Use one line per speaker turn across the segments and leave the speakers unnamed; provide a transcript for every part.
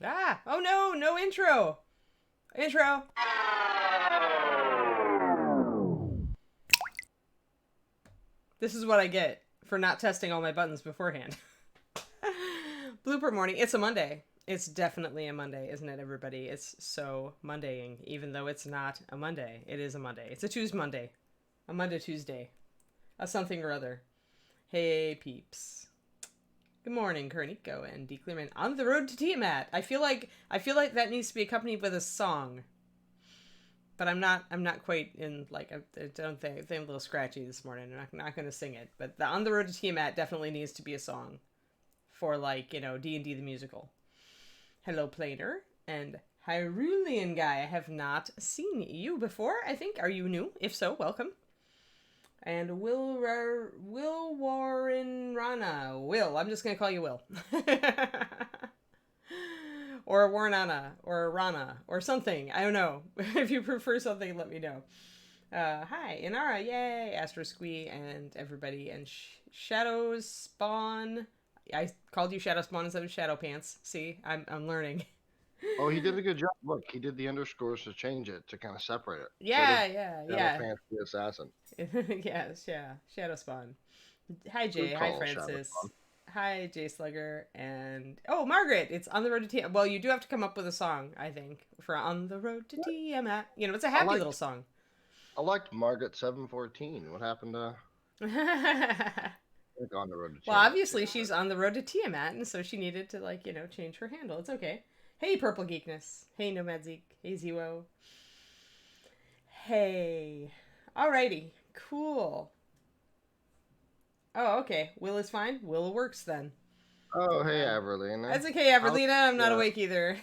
Ah! Oh no! No intro! Intro! This is what I get for not testing all my buttons beforehand. Blooper morning. It's a Monday. It's definitely a Monday, isn't it, everybody? It's so Mondaying, even though it's not a Monday. It is a Monday. It's a Tuesday Monday. A Monday Tuesday. A something or other. Hey, peeps. Good morning, Kerniko and D. Clearman. On the road to Tiamat. I feel like that needs to be accompanied with a song. But I'm not quite in, like, I don't think I'm a little scratchy this morning. I'm not going to sing it. But the On the Road to Tiamat definitely needs to be a song for, like, D&D the musical. Hello, Planer, and Hyrulean guy. I have not seen you before, I think. Are you new? If so, welcome. And Will Warren Rana. Will. I'm just going to call you Will. Or Warnana, or Rana, or something. I don't know. If you prefer something, let me know. Hi, Inara, yay, Astro Squee, and everybody, and Shadows Spawn. I called you Shadow Spawn instead of Shadow Pants. See, I'm learning.
Oh, he did a good job. Look, he did the underscores to change it to kind of separate it.
Yeah,
Shadow
yeah.
Pants the Assassin.
Yes, yeah. Shadow Spawn. Hi,
Good
Jay. Hi,
call, Shadow
Francis.
Spawn.
Hi, Jay Slugger. And, oh, Margaret. It's On the Road to Tiamat. Well, you do have to come up with a song, I think, for On the Road to Tiamat. It's a
I
happy little
liked
song.
I liked Margaret 714. What happened to
Well,
like on the road to Tiamat too?
obviously she's on the road to Tiamat, and so she needed to, like, change her handle. It's okay. Hey, Purple Geekness. Hey, Nomad Zeke. Hey, Zero. Hey. Alrighty. Cool. Oh, okay. Will is fine. Will works then.
Oh, hey,
Uh,
Everlina.
that's okay,
How's
Everlina. I'm not
yeah,
awake either.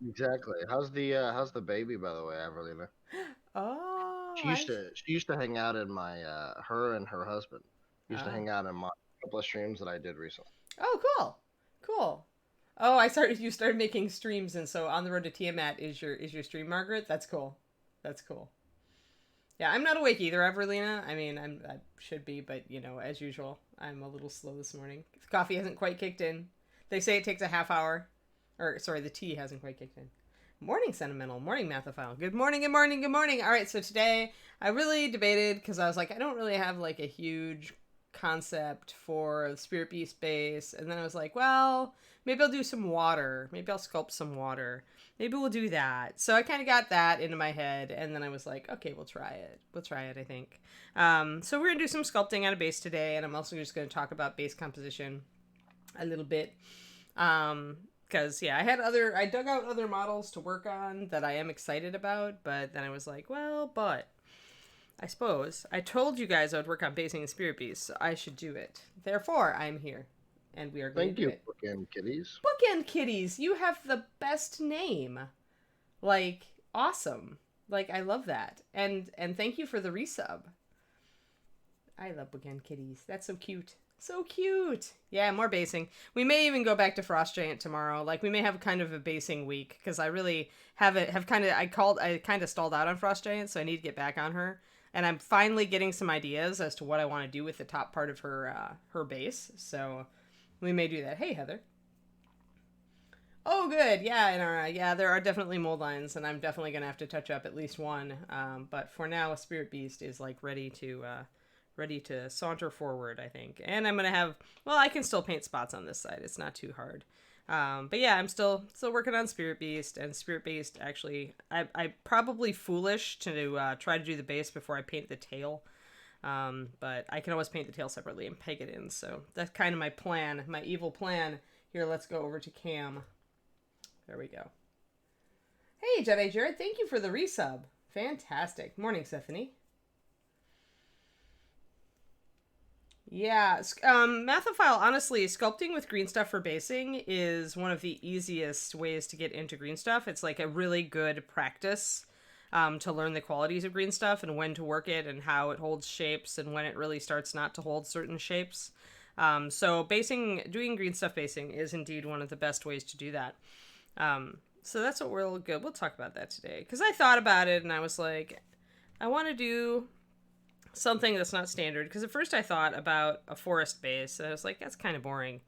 exactly. How's the baby by the way, Everlina?
Oh,
She used to hang out in my her and her husband used to
oh,
hang out in my couple of streams that I did recently.
oh, cool, cool. Oh, you started making streams, and so On the Road to Tiamat is your stream, Margaret. That's cool. That's cool. Yeah, I'm not awake either, Everlina. I mean, I should be, but as usual, I'm a little slow this morning. The coffee hasn't quite kicked in. They say it takes a half hour, or sorry, the tea hasn't quite kicked in. Morning, Sentimental. Morning, Mathophile. Good morning, good morning, good morning. All right, so today I really debated because I was like, I don't really have like a huge concept for the Spirit Beast base. And then I was like, well, maybe I'll do some water. Maybe I'll sculpt some water. Maybe we'll do that. So I kind of got that into my head. And then I was like, okay, we'll try it. We'll try it, I think. So we're going to do some sculpting on a base today. And I'm also just going to talk about base composition a little bit. Because I dug out other models to work on that I am excited about, but then I was like, well, but I suppose I told you guys I would work on basing and spirit beasts, so I should do it. Therefore, I'm here, and we are going to
Thank
do
you,
it.
bookend kitties.
Bookend Kitties, you have the best name. Like, awesome. Like, I love that, and thank you for the resub. I love Bookend Kitties. That's so cute. So cute. Yeah, more basing. We may even go back to Frost Giant tomorrow. Like, we may have kind of a basing week because I really have kind of I kind of stalled out on Frost Giant, so I need to get back on her. And I'm finally getting some ideas as to what I want to do with the top part of her base. So we may do that. Hey, Heather. Oh, good. Yeah, yeah, there are definitely mold lines, and I'm definitely gonna have to touch up at least one. But for now, Spirit Beast is like ready to saunter forward, I think. And I'm gonna have, well, I can still paint spots on this side. It's not too hard. But yeah, I'm still working on Spirit Beast, and Spirit Beast actually, I probably foolish to try to do the base before I paint the tail. But I can always paint the tail separately and peg it in. So that's kind of my plan, my evil plan. Here, let's go over to Cam. There we go. Hey, Jedi Jared, thank you for the resub. Fantastic. Morning, Stephanie. Yeah, Mathophile, honestly, sculpting with green stuff for basing is one of the easiest ways to get into green stuff. It's like a really good practice to learn the qualities of green stuff and when to work it and how it holds shapes and when it really starts not to hold certain shapes. So doing green stuff basing is indeed one of the best ways to do that. So that's what we'll talk about that today. Because I thought about it and I was like, I want to do something that's not standard. Because at first I thought about a forest base and I was like, that's kind of boring.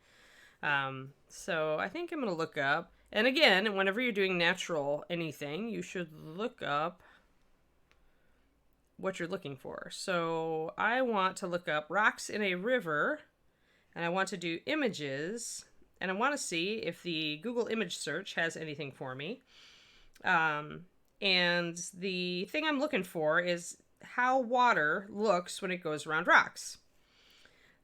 So I think I'm going to look up, and again, whenever you're doing natural anything, you should look up what you're looking for. So I want to look up rocks in a river, and I want to do images, and I want to see if the Google image search has anything for me. And the thing I'm looking for is how water looks when it goes around rocks.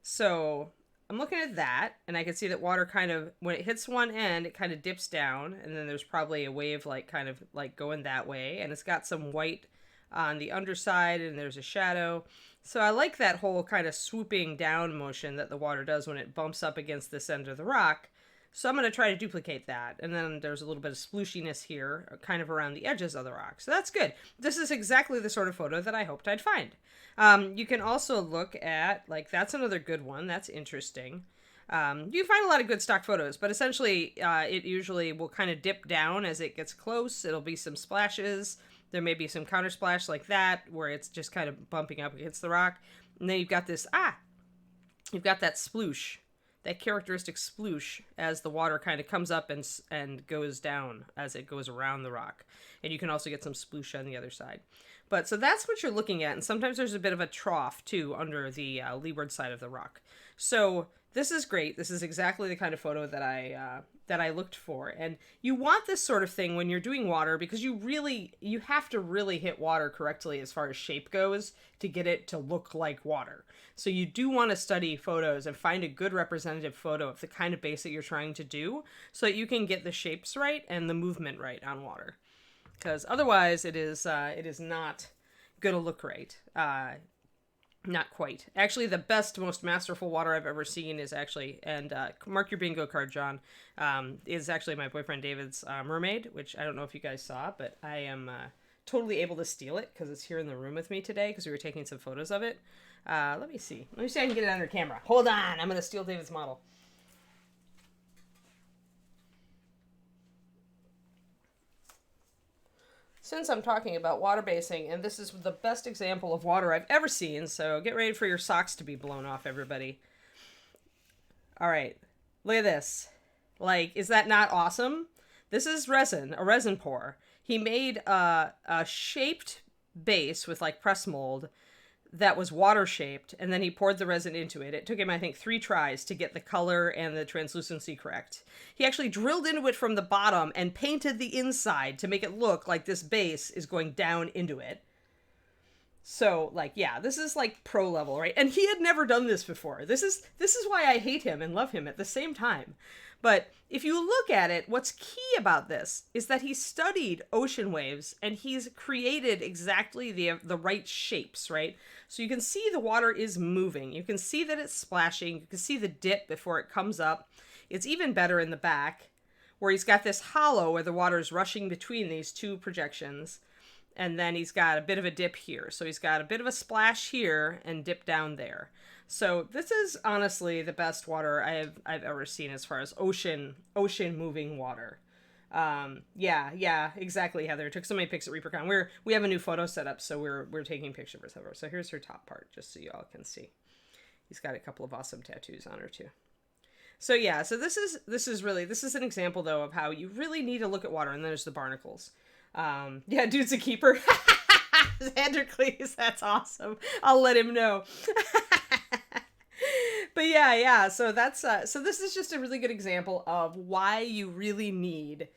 So I'm looking at that, and I can see that water kind of, when it hits one end, it kind of dips down, and then there's probably a wave like kind of like going that way, and it's got some white on the underside, and there's a shadow. So I like that whole kind of swooping down motion that the water does when it bumps up against this end of the rock. So I'm going to try to duplicate that. And then there's a little bit of splooshiness here, kind of around the edges of the rock. So that's good. This is exactly the sort of photo that I hoped I'd find. You can also look at, like, that's another good one. That's interesting. You find a lot of good stock photos, but essentially it usually will kind of dip down as it gets close. It'll be some splashes. There may be some counter splash like that, where it's just kind of bumping up against the rock. And then you've got this, you've got that sploosh, that characteristic sploosh as the water kind of comes up and goes down as it goes around the rock. And you can also get some sploosh on the other side. But so that's what you're looking at. And sometimes there's a bit of a trough too under the leeward side of the rock. So this is great. This is exactly the kind of photo that I looked for. And you want this sort of thing when you're doing water, because you have to really hit water correctly as far as shape goes to get it to look like water. So you do want to study photos and find a good representative photo of the kind of base that you're trying to do, so that you can get the shapes right and the movement right on water. Because otherwise it is not going to look right. Not quite. Actually, the best, most masterful water I've ever seen is actually, and mark your bingo card, John, is actually my boyfriend David's mermaid, which I don't know if you guys saw, but I am totally able to steal it because it's here in the room with me today because we were taking some photos of it. Let me see. Let me see if I can get it under camera. Hold on. I'm going to steal David's model. Since I'm talking about water basing, and this is the best example of water I've ever seen, so get ready for your socks to be blown off, everybody. All right, look at this. Like, is that not awesome? This is resin, a resin pour. He made a shaped base with like press mold that was water shaped, and then he poured the resin into it. It took him, I think, 3 tries to get the color and the translucency correct. He actually drilled into it from the bottom and painted the inside to make it look like this base is going down into it. So, like, yeah, this is like pro level, right? And he had never done this before. This is why I hate him and love him at the same time. But if you look at it, what's key about this is that he studied ocean waves and he's created exactly the right shapes, right? So you can see the water is moving. You can see that it's splashing. You can see the dip before it comes up. It's even better in the back, where he's got this hollow where the water is rushing between these 2 projections. And then he's got a bit of a dip here. So he's got a bit of a splash here and dip down there. So this is honestly the best water I've ever seen as far as ocean moving water. Yeah, exactly, Heather. Took so many pics at ReaperCon. We have a new photo set up, so we're taking pictures of her. So here's her top part, just so you all can see. He's got a couple of awesome tattoos on her too. So yeah, so this is an example though of how you really need to look at water. And then there's the barnacles. Yeah, dude's a keeper. Xandercles, that's awesome. I'll let him know. But yeah, so that's so this is just a really good example of why you really need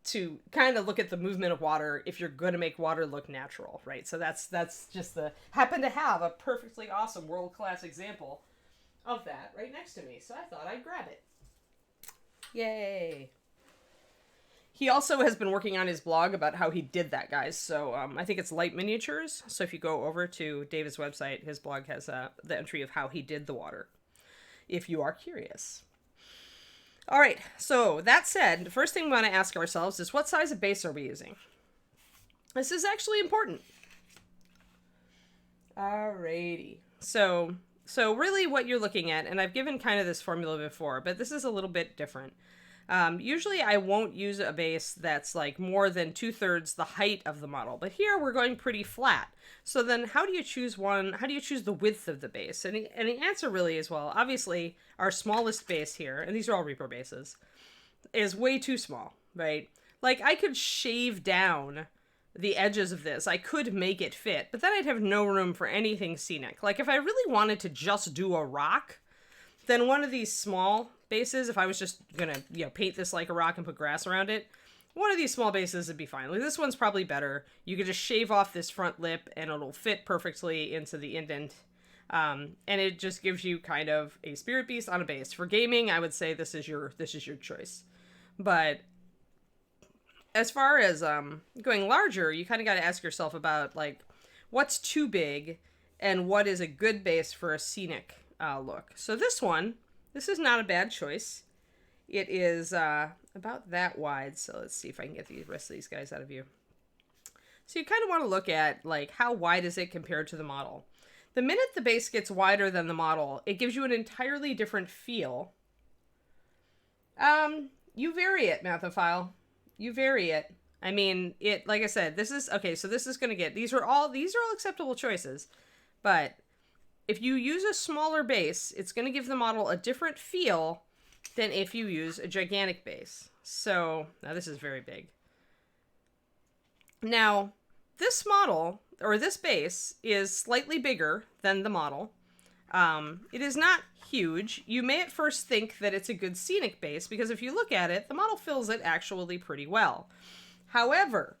to kind of look at the movement of water if you're going to make water look natural, right? So that's just happen to have a perfectly awesome world-class example of that right next to me. So I thought I'd grab it. Yay. He also has been working on his blog about how he did that, guys. So I think it's Light Miniatures. So if you go over to David's website, his blog has the entry of how he did the water, if you are curious. All right, so that said, the first thing we want to ask ourselves is, what size of base are we using? This is actually important. Alrighty. So really what you're looking at, and I've given kind of this formula before, but this is a little bit different. Usually I won't use a base that's like more than 2/3 the height of the model, but here we're going pretty flat. So then how do you choose one? How do you choose the width of the base? And the answer really is, well, obviously our smallest base here, and these are all Reaper bases, is way too small, right? Like I could shave down the edges of this. I could make it fit, but then I'd have no room for anything scenic. Like if I really wanted to just do a rock, then one of these small bases, if I was just gonna, paint this like a rock and put grass around it, one of these small bases would be fine. Like this one's probably better. You could just shave off this front lip and it'll fit perfectly into the indent. And it just gives you kind of a spirit beast on a base. For gaming, I would say this is your choice. But as far as going larger, you kind of got to ask yourself about like what's too big and what is a good base for a scenic look. So this is not a bad choice. It is about that wide. So let's see if I can get the rest of these guys out of view. So you kind of want to look at like how wide is it compared to the model. The minute the base gets wider than the model, it gives you an entirely different feel. You vary it, Mathophile. You vary it. I mean, it, like I said, this is, okay, so this is going to get, these are all acceptable choices. But if you use a smaller base, it's going to give the model a different feel than if you use a gigantic base. So, now this is very big. Now, this model, or this base, is slightly bigger than the model. It is not huge. You may at first think that it's a good scenic base, because if you look at it, the model fills it actually pretty well. However,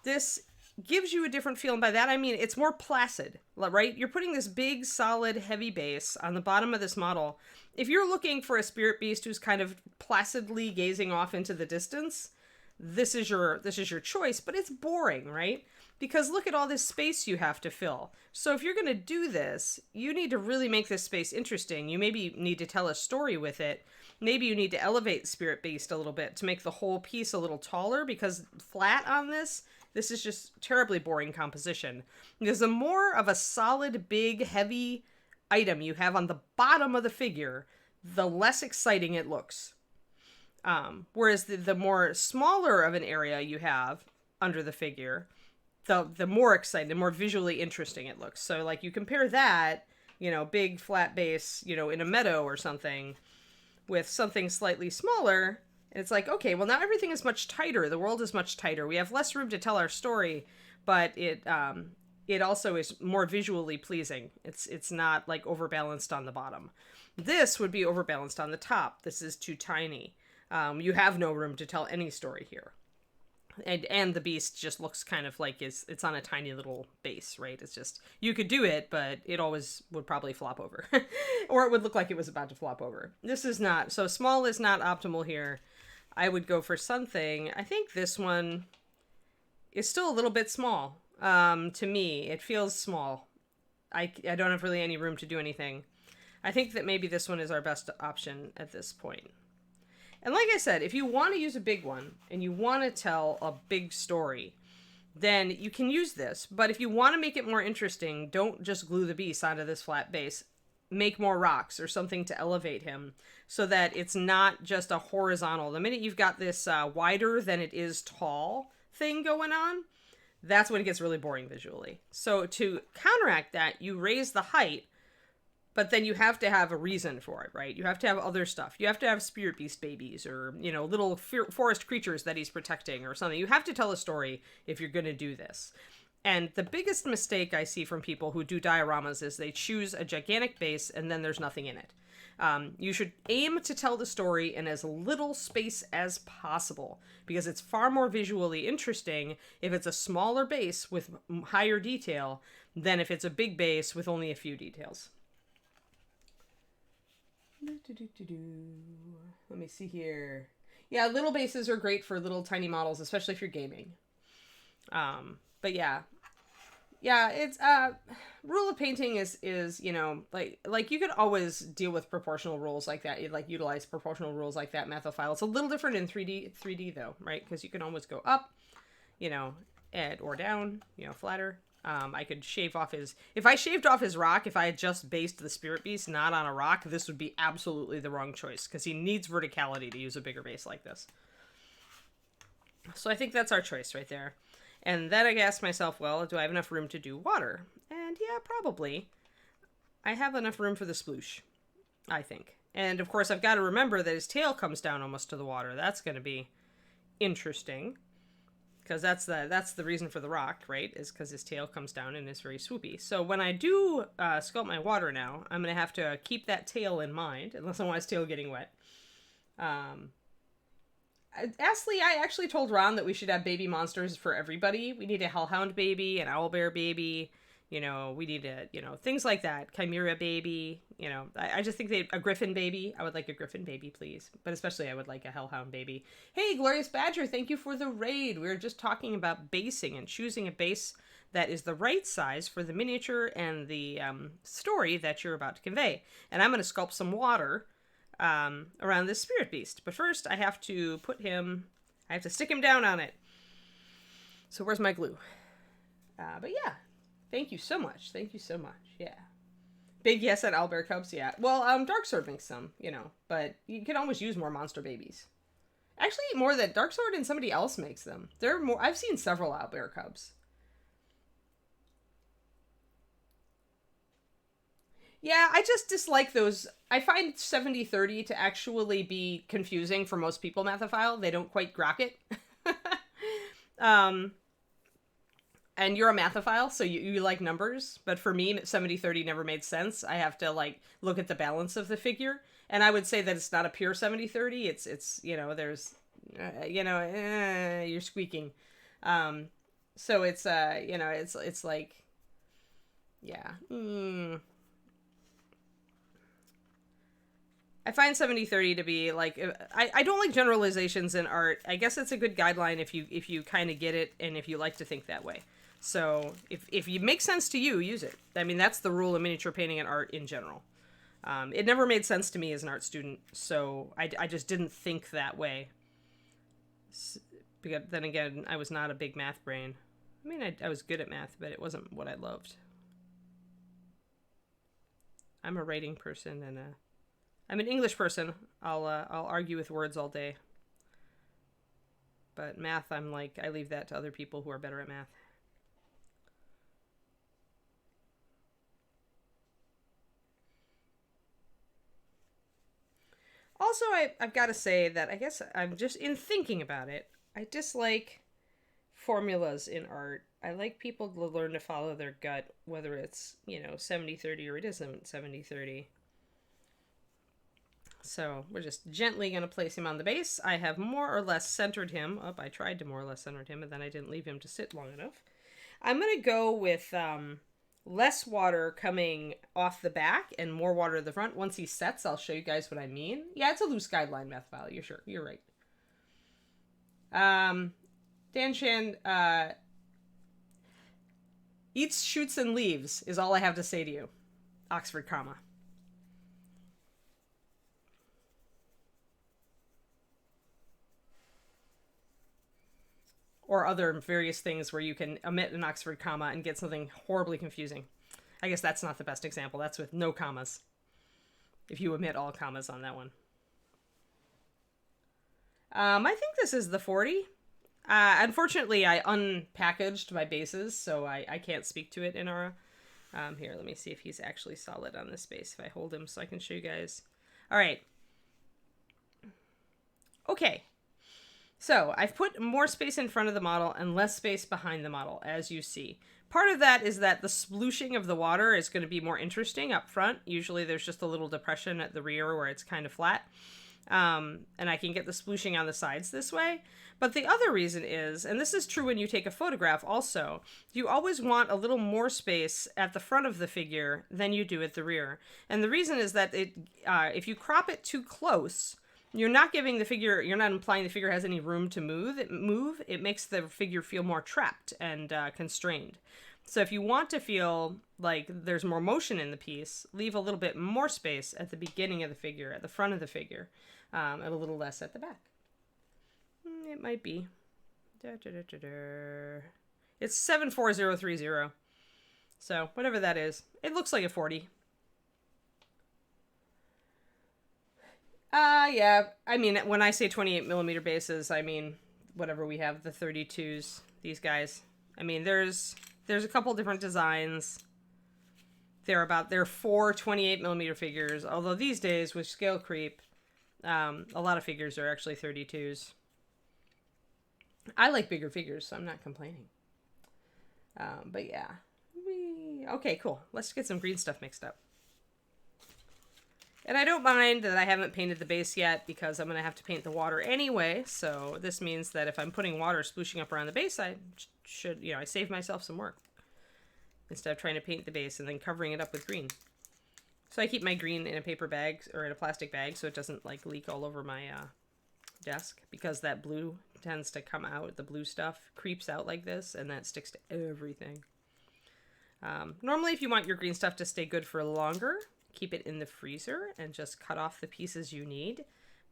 this gives you a different feel, and by that I mean it's more placid, right? You're putting this big, solid, heavy base on the bottom of this model. If you're looking for a spirit beast who's kind of placidly gazing off into the distance, this is your choice, but it's boring, right? Because look at all this space you have to fill. So if you're going to do this, you need to really make this space interesting. You maybe need to tell a story with it. Maybe you need to elevate Spirit Beast a little bit to make the whole piece a little taller, because flat on this is just terribly boring composition. Because the more of a solid, big, heavy item you have on the bottom of the figure, the less exciting it looks. Whereas the more smaller of an area you have under the figure, the more exciting, the more visually interesting it looks. So like you compare that, big flat base, in a meadow or something with something slightly smaller, and it's like, okay, well now everything is much tighter. The world is much tighter. We have less room to tell our story, but it also is more visually pleasing. It's not like overbalanced on the bottom. This would be overbalanced on the top. This is too tiny. You have no room to tell any story here. And the beast just looks kind of like it's on a tiny little base, right? It's just, you could do it, but it always would probably flop over. Or it would look like it was about to flop over. This is not, so small is not optimal here. I would go for something, I think this one is still a little bit small. To me, it feels small. I don't have really any room to do anything. I think that maybe this one is our best option at this point. And like I said, if you want to use a big one and you want to tell a big story, then you can use this. But if you want to make it more interesting, don't just glue the beast onto this flat base. Make more rocks or something to elevate him so that it's not just a horizontal. The minute you've got this wider than it is tall thing going on, that's when it gets really boring visually. So to counteract that, you raise the height, but then you have to have a reason for it, right? You have to have other stuff. You have to have spirit beast babies or, little forest creatures that he's protecting or something. You have to tell a story if you're going to do this. And the biggest mistake I see from people who do dioramas is they choose a gigantic base and then there's nothing in it. You should aim to tell the story in as little space as possible, because it's far more visually interesting if it's a smaller base with higher detail than if it's a big base with only a few details. Let me see here. Yeah, little bases are great for little tiny models, especially if you're gaming. But yeah, it's rule of painting is like you could always deal with proportional rules like that. You like utilize proportional rules like that, Mathophile. It's a little different in 3D though, right? Because you can always go up, and or down, flatter. I could shave off his... If I shaved off his rock, if I had just based the Spirit Beast not on a rock, this would be absolutely the wrong choice, because he needs verticality to use a bigger base like this. So I think that's our choice right there. And then I asked myself, well, do I have enough room to do water? And yeah, probably. I have enough room for the sploosh, I think. And of course, I've got to remember that his tail comes down almost to the water. That's going to be interesting, because that's the reason for the rock, right? Is because his tail comes down and is very swoopy. So when I do sculpt my water now, I'm going to have to keep that tail in mind, unless I want his tail getting wet. Astley, I actually told Ron that we should have baby monsters for everybody. We need a hellhound baby, an owlbear baby, we need a, things like that. Chimera baby, I just think a griffin baby. I would like a griffin baby, please. But especially I would like a hellhound baby. Hey, Glorious Badger, thank you for the raid. We were just talking about basing and choosing a base that is the right size for the miniature and the story that you're about to convey. And I'm going to sculpt some water around this Spirit Beast. But first, I have to stick him down on it. So where's my glue? But yeah, thank you so much. Thank you so much. Yeah. Big yes at owlbear cubs, yeah. Well, Darksword makes some, but you can always use more monster babies. Actually, more that Darksword and somebody else makes them. I've seen several owlbear cubs. Yeah, I just dislike those. I find 70-30 to actually be confusing for most people, Mathophile. They don't quite grok it. And you're a Mathophile, so you like numbers. But for me, 70-30 never made sense. I have to, look at the balance of the figure. And I would say that it's not a pure 70-30. It's there's, you're squeaking. So it's, it's like, yeah. I find 70-30 to be I don't like generalizations in art. I guess it's a good guideline if you kind of get it and if you like to think that way. So if it makes sense to you, use it. I mean, that's the rule of miniature painting and art in general. It never made sense to me as an art student, so I just didn't think that way. Because then again, I was not a big math brain. I mean, I was good at math, but it wasn't what I loved. I'm a writing person and I'm an English person. I'll argue with words all day. But math, I leave that to other people who are better at math. Also, I've got to say that I guess I'm just, in thinking about it, I dislike formulas in art. I like people to learn to follow their gut, whether it's, 70-30 or it isn't 70-30. So we're just gently going to place him on the base. I have more or less centered him. I tried to more or less center him, and then I didn't leave him to sit long enough. I'm going to go with less water coming off the back and more water at the front. Once he sets, I'll show you guys what I mean. Yeah, it's a loose guideline, Mathophile. You're right. Dan Shan, eats, shoots, and leaves is all I have to say to you. Oxford comma. Or other various things where you can omit an Oxford comma and get something horribly confusing. I guess that's not the best example. That's with no commas. If you omit all commas on that one. I think this is the 40. Unfortunately, I unpackaged my bases, so I can't speak to it in Aura. Here, let me see if he's actually solid on this base. If I hold him so I can show you guys. All right. Okay. So I've put more space in front of the model and less space behind the model, as you see. Part of that is that the splooshing of the water is going to be more interesting up front. Usually there's just a little depression at the rear where it's kind of flat. And I can get the splooshing on the sides this way. But the other reason is, and this is true when you take a photograph also, you always want a little more space at the front of the figure than you do at the rear. And the reason is that if you crop it too close, you're not implying the figure has any room to move. It makes the figure feel more trapped and constrained. So if you want to feel like there's more motion in the piece, leave a little bit more space at the beginning of the figure, at the front of the figure, and a little less at the back. It might be. It's 74030. So whatever that is, it looks like a 40. Yeah. I mean, when I say 28 millimeter bases, I mean whatever we have, the 32s. These guys. I mean, there's a couple different designs. There are 4 28 millimeter figures. Although these days with scale creep, a lot of figures are actually 32s. I like bigger figures, so I'm not complaining. But yeah. Okay, cool. Let's get some green stuff mixed up. And I don't mind that I haven't painted the base yet because I'm going to have to paint the water anyway. So this means that if I'm putting water splooshing up around the base, I should, I save myself some work. Instead of trying to paint the base and then covering it up with green. So I keep my green in a paper bag or in a plastic bag so it doesn't like leak all over my desk. Because that blue tends to come out, the blue stuff creeps out like this and that sticks to everything. Normally if you want your green stuff to stay good for longer, keep it in the freezer and just cut off the pieces you need.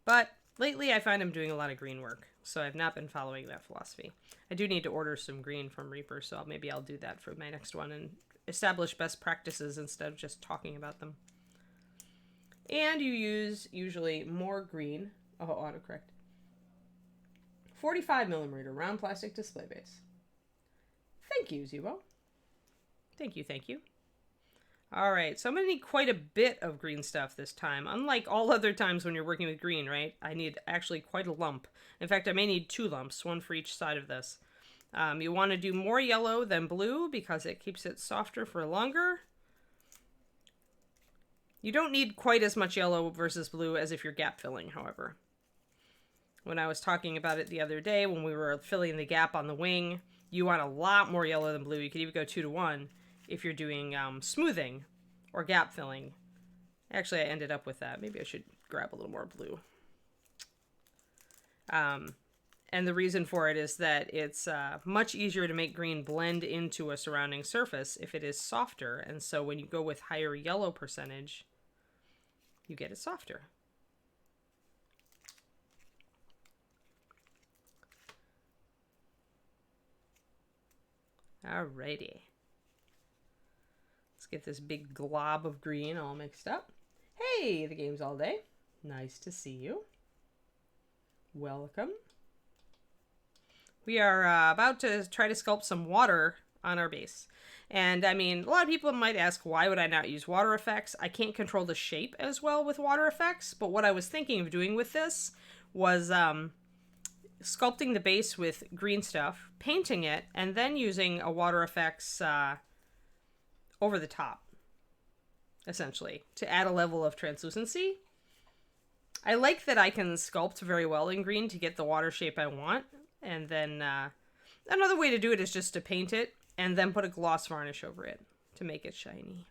But lately I find I'm doing a lot of green work, so I've not been following that philosophy. I do need to order some green from Reaper, so maybe I'll do that for my next one and establish best practices instead of just talking about them. And you use usually more green. Oh, autocorrect. 45 millimeter round plastic display base. Thank you, Zubo. Thank you, thank you. Alright, so I'm going to need quite a bit of green stuff this time. Unlike all other times when you're working with green, right? I need actually quite a lump. In fact, I may need 2 lumps, one for each side of this. You want to do more yellow than blue because it keeps it softer for longer. You don't need quite as much yellow versus blue as if you're gap filling, however. When I was talking about it the other day, when we were filling the gap on the wing, you want a lot more yellow than blue. You could even go 2 to 1 if you're doing smoothing or gap filling. Actually, I ended up with that. Maybe I should grab a little more blue. And the reason for it is that it's much easier to make green blend into a surrounding surface if it is softer. And so when you go with higher yellow percentage, you get it softer. Alrighty. Let's get this big glob of green all mixed up. Hey, the game's all day. Nice to see you. Welcome. We are about to try to sculpt some water on our base. And I mean, a lot of people might ask, why would I not use water effects? I can't control the shape as well with water effects, but what I was thinking of doing with this was sculpting the base with green stuff, painting it, and then using a water effects over the top, essentially, to add a level of translucency. I like that I can sculpt very well in green to get the water shape I want. And then another way to do it is just to paint it and then put a gloss varnish over it to make it shiny.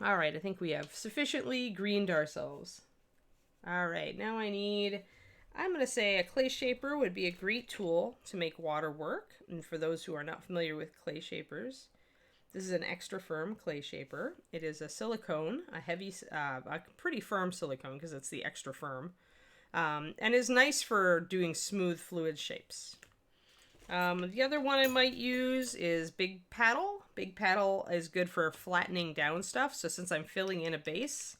All right, I think we have sufficiently greened ourselves. All right, now I'm going to say a clay shaper would be a great tool to make water work. And for those who are not familiar with clay shapers, this is an extra firm clay shaper. It is a silicone, a pretty firm silicone because it's the extra firm. And is nice for doing smooth fluid shapes. The other one I might use is Big Paddle. Big Paddle is good for flattening down stuff. So since I'm filling in a base,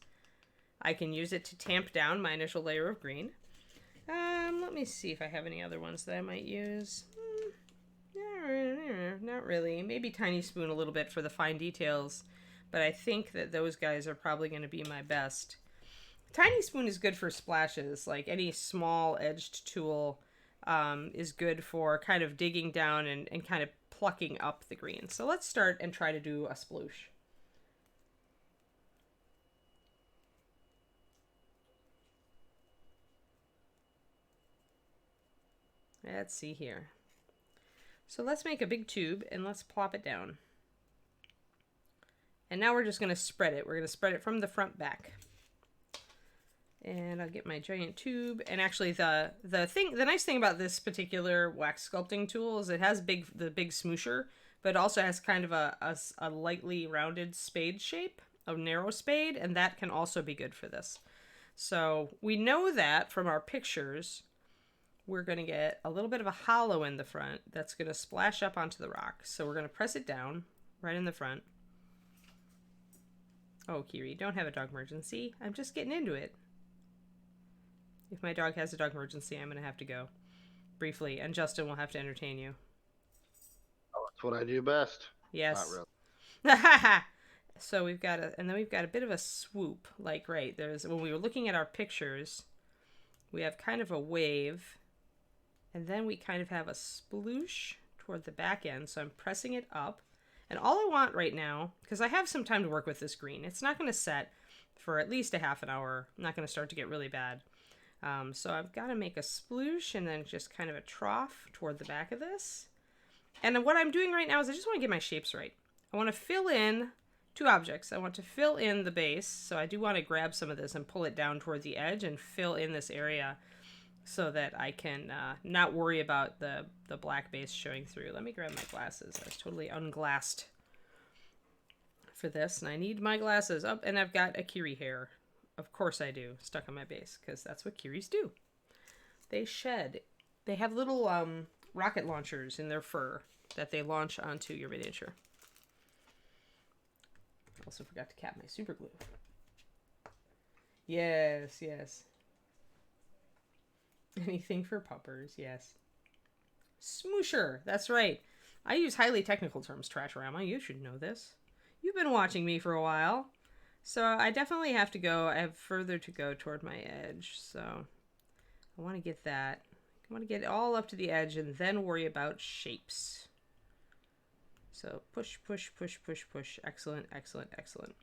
I can use it to tamp down my initial layer of green. Let me see if I have any other ones that I might use. Not really. Maybe Tiny Spoon a little bit for the fine details. But I think that those guys are probably going to be my best. Tiny Spoon is good for splashes. Like any small edged tool is good for kind of digging down and kind of plucking up the green. So let's start and try to do a sploosh. Let's see here. So let's make a big tube and let's plop it down. And now we're just going to spread it. We're going to spread it from the front back. And I'll get my giant tube. And actually the nice thing about this particular wax sculpting tool is it has the big smoosher, but it also has kind of a lightly rounded spade shape, a narrow spade, and that can also be good for this. So we know that from our pictures we're going to get a little bit of a hollow in the front that's going to splash up onto the rock. So we're going to press it down right in the front. Oh, Kiri, don't have a dog emergency. I'm just getting into it. If my dog has a dog emergency, I'm going to have to go briefly, and Justin will have to entertain you.
Oh, that's what I do best.
Yes.
Not really.
So we've got and then we've got a bit of a swoop. Like, right, there's, when we were looking at our pictures, we have kind of a wave, and then we kind of have a sploosh toward the back end. So I'm pressing it up. And all I want right now, because I have some time to work with this green, it's not going to set for at least a half an hour. I'm not going to start to get really bad. So I've got to make a sploosh and then just kind of a trough toward the back of this. And what I'm doing right now is I just want to get my shapes right. I want to fill in two objects. I want to fill in the base. So I do want to grab some of this and pull it down toward the edge and fill in this area so that I can not worry about the black base showing through. Let me grab my glasses. I was totally unglassed for this, and I need my glasses. Up, and I've got a Kiri hair. Of course I do, stuck on my base, because that's what Kiris do. They shed. They have little rocket launchers in their fur that they launch onto your miniature. I also forgot to cap my super glue. Yes, yes. Anything for puppers, yes. Smoosher, that's right. I use highly technical terms, Trashorama. You should know this. You've been watching me for a while. So I definitely have to go. I have further to go toward my edge. So I want to get that. I want to get it all up to the edge and then worry about shapes. So push, push, push, push, push. Excellent, excellent, excellent.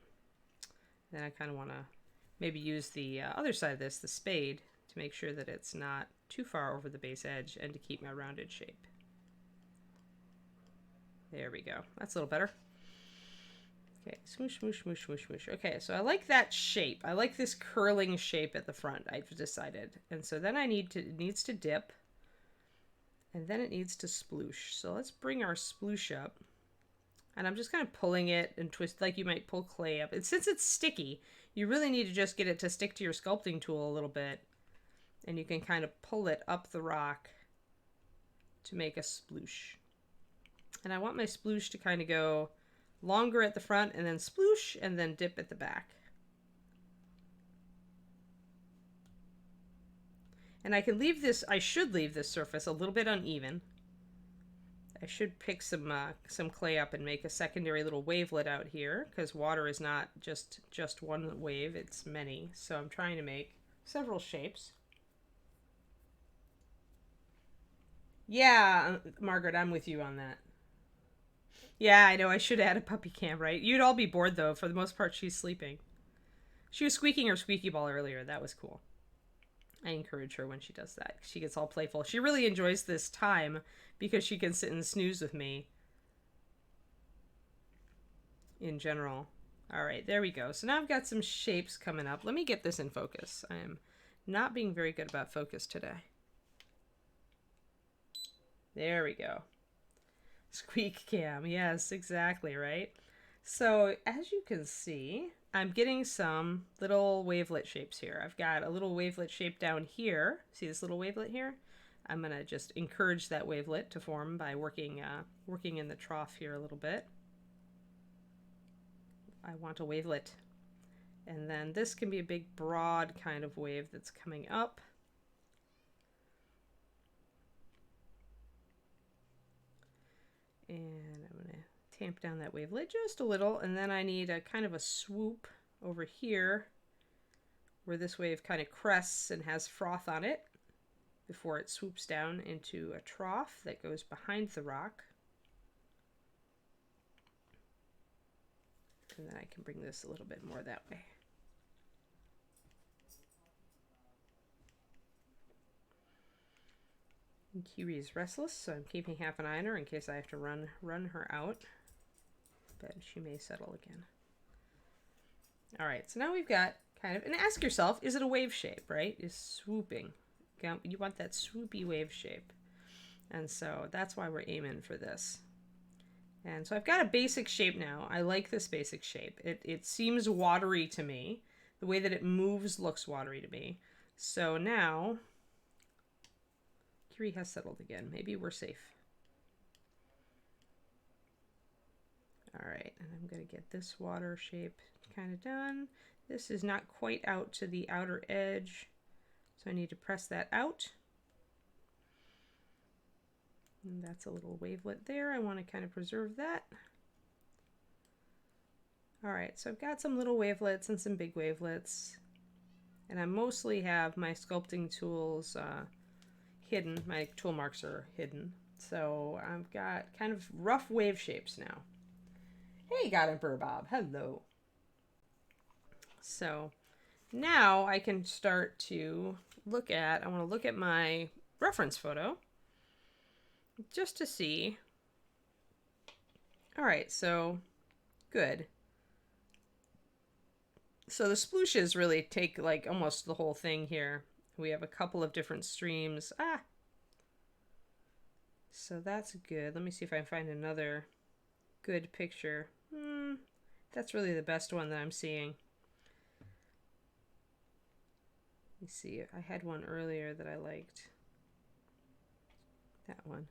Then I kind of want to maybe use the other side of this, the spade, to make sure that it's not too far over the base edge and to keep my rounded shape. There we go. That's a little better. Okay, smoosh, smoosh, smoosh, smoosh, smoosh. Okay, so I like that shape. I like this curling shape at the front, I've decided. And so then it needs to dip. And then it needs to sploosh. So let's bring our sploosh up. And I'm just kind of pulling it and twist like you might pull clay up. And since it's sticky, you really need to just get it to stick to your sculpting tool a little bit. And you can kind of pull it up the rock to make a sploosh. And I want my sploosh to kind of go longer at the front and then sploosh and then dip at the back. And I can leave this, I should leave this surface a little bit uneven. I should pick some clay up and make a secondary little wavelet out here, because water is not just one wave, it's many. So I'm trying to make several shapes. Yeah, Margaret, I'm with you on that. Yeah, I know, I should add a puppy cam, right? You'd all be bored, though. For the most part, she's sleeping. She was squeaking her squeaky ball earlier. That was cool. I encourage her when she does that. She gets all playful. She really enjoys this time because she can sit and snooze with me in general. All right, there we go. So now I've got some shapes coming up. Let me get this in focus. I am not being very good about focus today. There we go. Squeak cam. Yes, exactly, right? So as you can see, I'm getting some little wavelet shapes here. I've got a little wavelet shape down here. See this little wavelet here? I'm going to just encourage that wavelet to form by working in the trough here a little bit. I want a wavelet. And then this can be a big, broad kind of wave that's coming up. And I'm going to tamp down that wavelet just a little, and then I need a kind of a swoop over here where this wave kind of crests and has froth on it before it swoops down into a trough that goes behind the rock. And then I can bring this a little bit more that way. Kiwi is restless, so I'm keeping half an eye on her in case I have to run her out. But she may settle again. All right, so now we've got kind of, and ask yourself, is it a wave shape, right? Is swooping. You want that swoopy wave shape. And so that's why we're aiming for this. And so I've got a basic shape now. I like this basic shape. It seems watery to me. The way that it moves looks watery to me. So now mercury has settled again. Maybe we're safe. All right, and I'm going to get this water shape kind of done. This is not quite out to the outer edge, so I need to press that out. And that's a little wavelet there. I want to kind of preserve that. All right, so I've got some little wavelets and some big wavelets. And I mostly have my sculpting tools hidden. My tool marks are hidden. So I've got kind of rough wave shapes now. Hey, God Emperor Bob. Hello. So now I can start to look at, I want to look at my reference photo just to see. All right, so good. So the splooshes really take like almost the whole thing here. We have a couple of different streams. So that's good. Let me see if I can find another good picture. That's really the best one that I'm seeing. Let me see. I had one earlier that I liked. That one.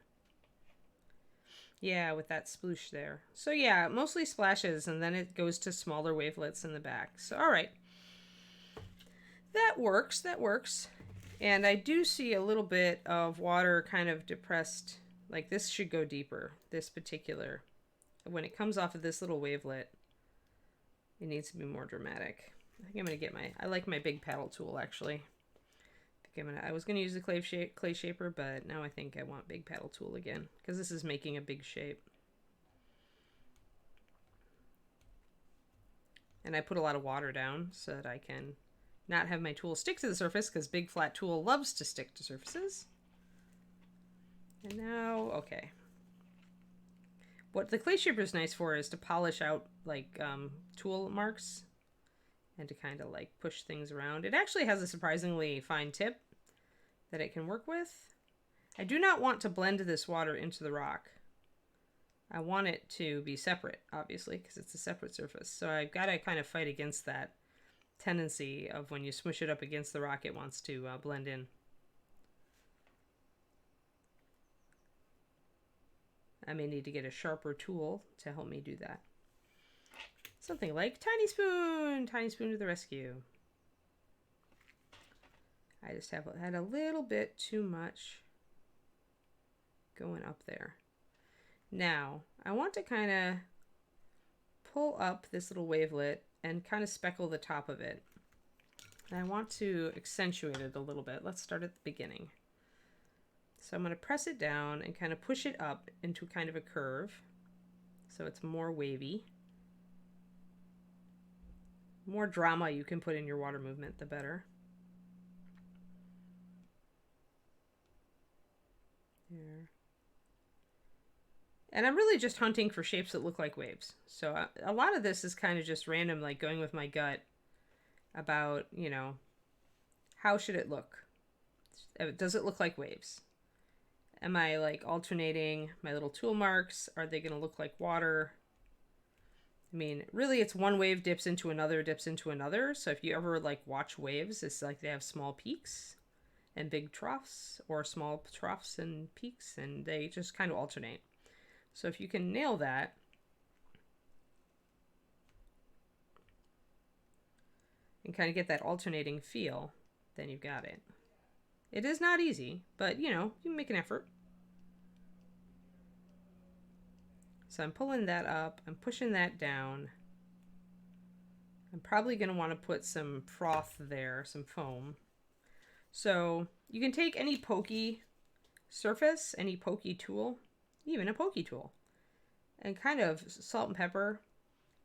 Yeah, with that sploosh there. So yeah, mostly splashes, and then it goes to smaller wavelets in the back. So all right. That works, that works. And I do see a little bit of water kind of depressed. Like this should go deeper, this particular. When it comes off of this little wavelet, it needs to be more dramatic. I think I'm going to get I like my big paddle tool actually. I was going to use the clay shaper, but now I think I want big paddle tool again because this is making a big shape. And I put a lot of water down so that I can not have my tool stick to the surface because big flat tool loves to stick to surfaces. And now, okay. What the clay shaper is nice for is to polish out like tool marks and to kind of like push things around. It actually has a surprisingly fine tip that it can work with. I do not want to blend this water into the rock. I want it to be separate, obviously, because it's a separate surface. So I've got to kind of fight against that tendency of when you smush it up against the rock, it wants to blend in. I may need to get a sharper tool to help me do that. Something like Tiny Spoon to the rescue. I just had a little bit too much going up there. Now, I want to kind of pull up this little wavelet and kind of speckle the top of it. And I want to accentuate it a little bit. Let's start at the beginning. So I'm going to press it down and kind of push it up into kind of a curve so it's more wavy. The more drama you can put in your water movement, the better. There. And I'm really just hunting for shapes that look like waves. So a lot of this is kind of just random, like going with my gut about, you know, how should it look? Does it look like waves? Am I like alternating my little tool marks? Are they going to look like water? I mean, really it's one wave dips into another, dips into another. So if you ever like watch waves, it's like they have small peaks and big troughs, or small troughs and peaks, and they just kind of alternate. So if you can nail that, and kind of get that alternating feel, then you've got it. It is not easy, but you know, you make an effort. So I'm pulling that up, I'm pushing that down. I'm probably going to want to put some froth there, some foam. So you can take any pokey surface, any pokey tool, even a pokey tool, and kind of salt and pepper,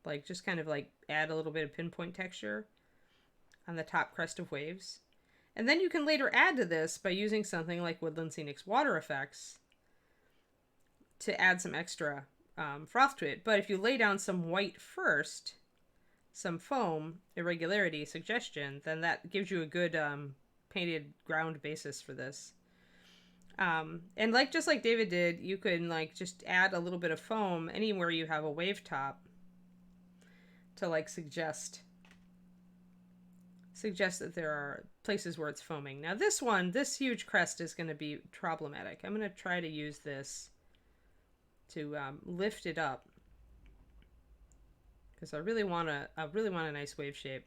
like just kind of like add a little bit of pinpoint texture on the top crest of waves. And then you can later add to this by using something like Woodland Scenic's Water Effects to add some extra froth to it. But if you lay down some white first, some foam, irregularity, suggestion, then that gives you a good painted ground basis for this. And like just like David did, you can like just add a little bit of foam anywhere you have a wave top to like suggest suggests that there are places where it's foaming. Now this one, this huge crest is going to be problematic. I'm going to try to use this to lift it up because I really want a nice wave shape.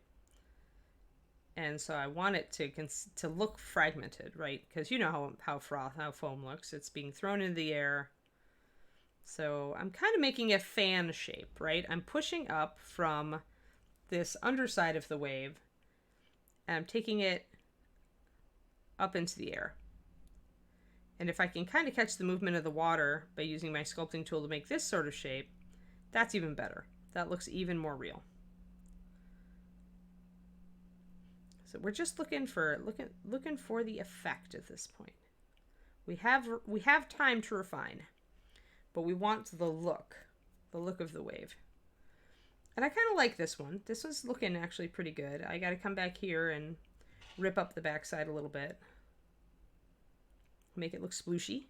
And so I want it to look fragmented, right? Because you know how foam looks. It's being thrown into the air. So I'm kind of making a fan shape, right? I'm pushing up from this underside of the wave, and I'm taking it up into the air. And if I can kind of catch the movement of the water by using my sculpting tool to make this sort of shape, that's even better. That looks even more real. So we're just looking for the effect at this point. We have time to refine, but we want the look of the wave. And I kind of like this one. This was looking actually pretty good. I got to come back here and rip up the backside a little bit. Make it look splooshy.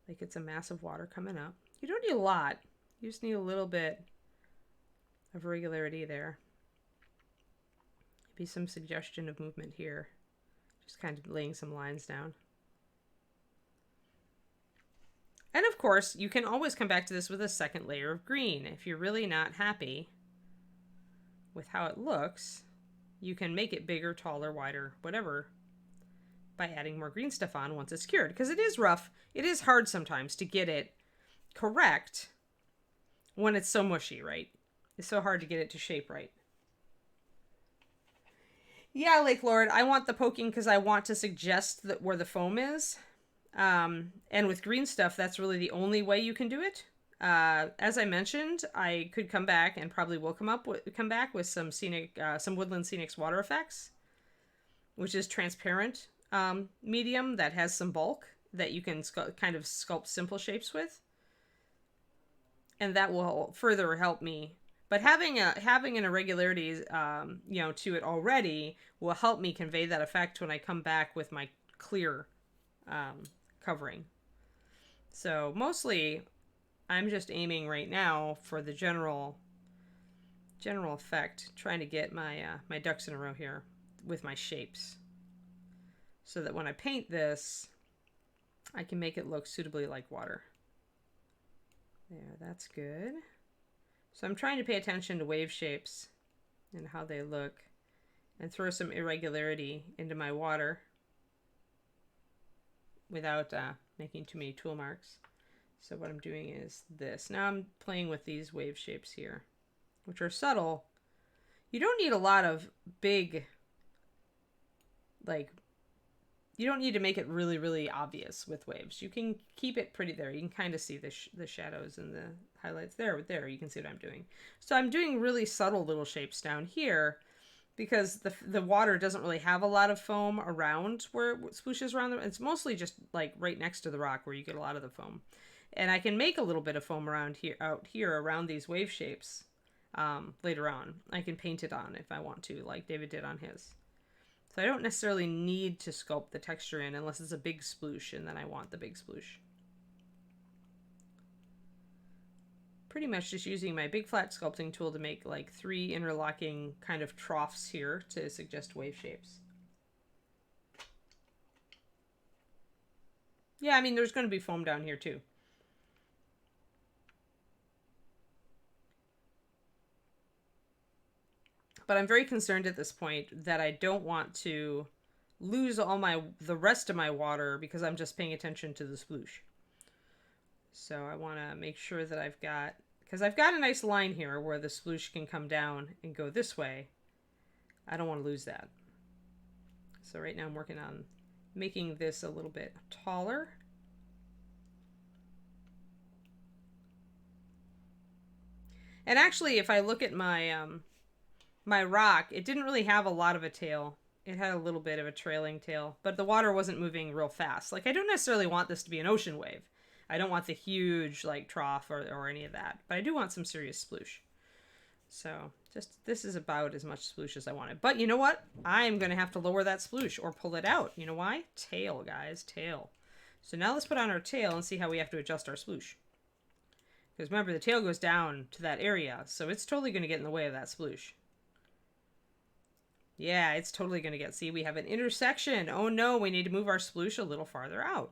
Like it's a mass of water coming up. You don't need a lot. You just need a little bit of regularity there. Maybe some suggestion of movement here. Just kind of laying some lines down. And of course, you can always come back to this with a second layer of green. If you're really not happy with how it looks, you can make it bigger, taller, wider, whatever, by adding more green stuff on once it's cured. Because it is rough. It is hard sometimes to get it correct when it's so mushy, right? It's so hard to get it to shape right. Yeah, Lake Lord, I want the poking because I want to suggest that where the foam is. And with green stuff, that's really the only way you can do it. As I mentioned, I could come back and probably will come back with some Woodland Scenics water effects, which is transparent medium that has some bulk that you can kind of sculpt simple shapes with, and that will further help me. But having an irregularity, to it already will help me convey that effect when I come back with my clear covering. So mostly I'm just aiming right now for the general effect, trying to get my my ducks in a row here with my shapes, so that when I paint this, I can make it look suitably like water. There, that's good. So I'm trying to pay attention to wave shapes and how they look, and throw some irregularity into my water without making too many tool marks. So what I'm doing is this. Now I'm playing with these wave shapes here, which are subtle. You don't need a lot of big, you don't need to make it really, really obvious with waves. You can keep it pretty there. You can kind of see the shadows and the highlights there. You can see what I'm doing. So I'm doing really subtle little shapes down here, because the water doesn't really have a lot of foam around where it splooshes around. It's mostly just like right next to the rock where you get a lot of the foam. And I can make a little bit of foam out here around these wave shapes later on. I can paint it on if I want to, like David did on his. So I don't necessarily need to sculpt the texture in unless it's a big sploosh, and then I want the big sploosh. Pretty much just using my big flat sculpting tool to make like 3 interlocking kind of troughs here to suggest wave shapes. Yeah, I mean, there's going to be foam down here too. But I'm very concerned at this point that I don't want to lose the rest of my water because I'm just paying attention to the sploosh. So I want to make sure that because I've got a nice line here where the sploosh can come down and go this way. I don't want to lose that. So right now I'm working on making this a little bit taller. And actually, if I look at my my rock, it didn't really have a lot of a tail. It had a little bit of a trailing tail, but the water wasn't moving real fast. Like, I don't necessarily want this to be an ocean wave. I don't want the huge like trough or any of that, but I do want some serious sploosh. So this is about as much sploosh as I wanted. But you know what? I'm going to have to lower that sploosh or pull it out. You know why? Tail, guys, tail. So now let's put on our tail and see how we have to adjust our sploosh. Because remember, the tail goes down to that area, so it's totally going to get in the way of that sploosh. Yeah, it's totally going to get... See, we have an intersection. Oh no, we need to move our sploosh a little farther out.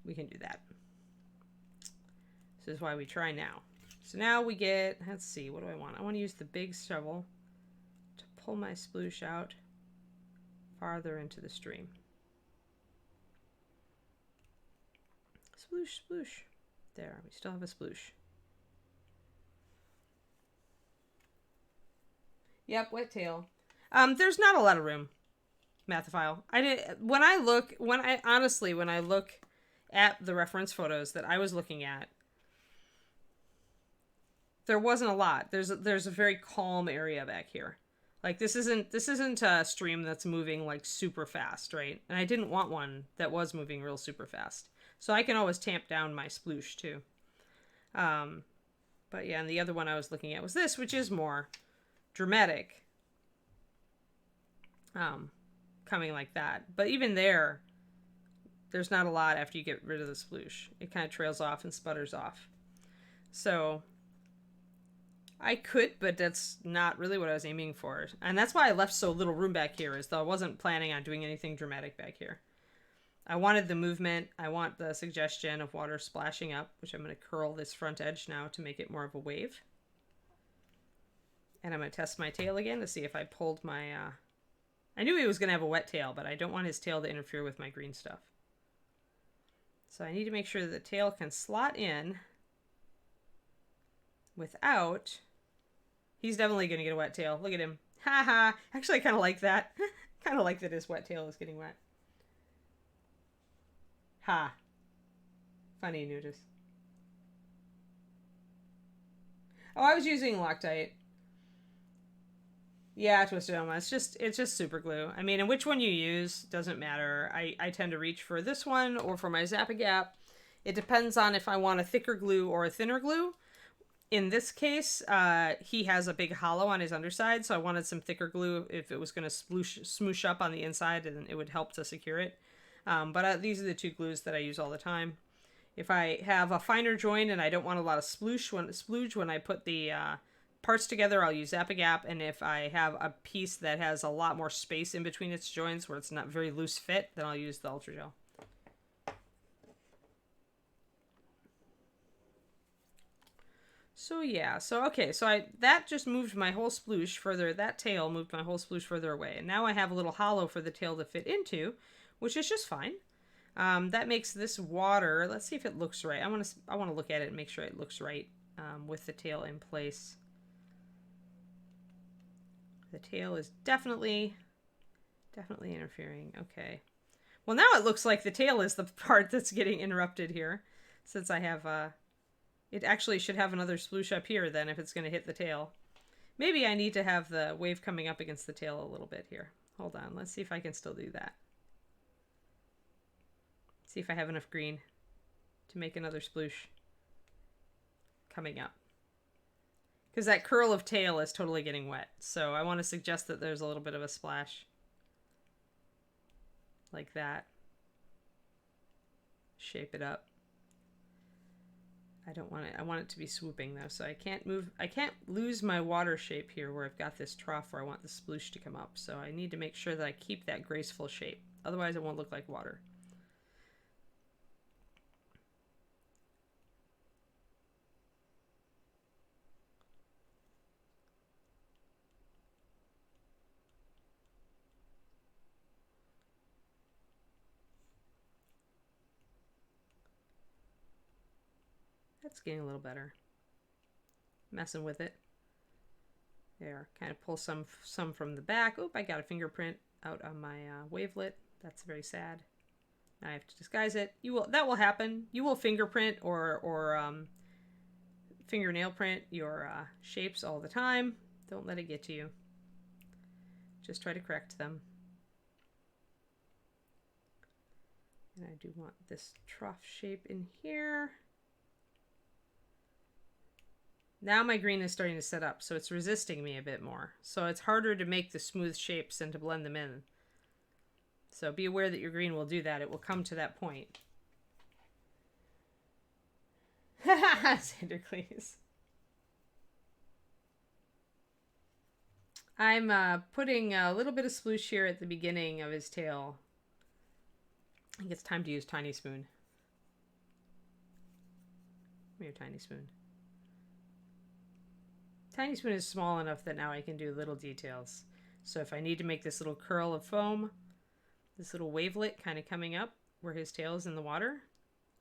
We can do that. This is why we try now. So now we get... Let's see, what do I want? I want to use the big shovel to pull my sploosh out farther into the stream. Sploosh, sploosh. There, we still have a sploosh. Yep, wet tail. There's not a lot of room, Mathophile. When I look at the reference photos that I was looking at, there wasn't a lot. There's a very calm area back here. Like this isn't a stream that's moving like super fast, right? And I didn't want one that was moving real super fast. So I can always tamp down my sploosh too. But yeah, and the other one I was looking at was this, which is more dramatic. Coming like that. But even there's not a lot after you get rid of the sploosh. It kind of trails off and sputters off. So I could, but that's not really what I was aiming for. And that's why I left so little room back here, is though I wasn't planning on doing anything dramatic back here. I wanted the movement. I want the suggestion of water splashing up, which I'm going to curl this front edge now to make it more of a wave. And I'm going to test my tail again to see if I pulled my... I knew he was going to have a wet tail, but I don't want his tail to interfere with my green stuff. So I need to make sure that the tail can slot in without... He's definitely going to get a wet tail. Look at him. Ha ha. Actually, I kind of like that. Kind of like that his wet tail is getting wet. Ha. Funny, Nudis. Oh, I was using Loctite. Yeah, Twisted Elma. It's just super glue. I mean, and which one you use doesn't matter. I tend to reach for this one or for my Zap-A-Gap. It depends on if I want a thicker glue or a thinner glue. In this case, he has a big hollow on his underside, so I wanted some thicker glue if it was going to smoosh up on the inside, and it would help to secure it. But these are the two glues that I use all the time. If I have a finer joint and I don't want a lot of splooge when I put the parts together, I'll use Zap-A-Gap. And if I have a piece that has a lot more space in between its joints where it's not very loose fit, then I'll use the Ultra Gel. So yeah, okay, so that just moved my whole sploosh further, that tail moved my whole sploosh further away. And now I have a little hollow for the tail to fit into, which is just fine. That makes this water, let's see if it looks right. I want to look at it and make sure it looks right with the tail in place. The tail is definitely interfering. Okay. Well, now it looks like the tail is the part that's getting interrupted here, since I have it actually should have another sploosh up here then if it's going to hit the tail. Maybe I need to have the wave coming up against the tail a little bit here. Hold on, let's see if I can still do that. See if I have enough green to make another sploosh coming up. Because that curl of tail is totally getting wet. So I want to suggest that there's a little bit of a splash. Like that. Shape it up. I don't want it. I want it to be swooping though, so I can't lose my water shape here where I've got this trough where I want the sploosh to come up. So I need to make sure that I keep that graceful shape. Otherwise it won't look like water. That's getting a little better. Messing with it. There, kind of pull some from the back. Oop, I got a fingerprint out on my wavelet. That's very sad. Now I have to disguise it. That will happen. You will fingerprint or fingernail print your shapes all the time. Don't let it get to you. Just try to correct them. And I do want this trough shape in here. Now my green is starting to set up, so it's resisting me a bit more. So it's harder to make the smooth shapes and to blend them in. So be aware that your green will do that. It will come to that point. Sandercleese. I'm putting a little bit of sploosh here at the beginning of his tail. I think it's time to use Tiny Spoon. Your Tiny Spoon. Tiny Spoon is small enough that now I can do little details. So if I need to make this little curl of foam, this little wavelet kind of coming up where his tail is in the water,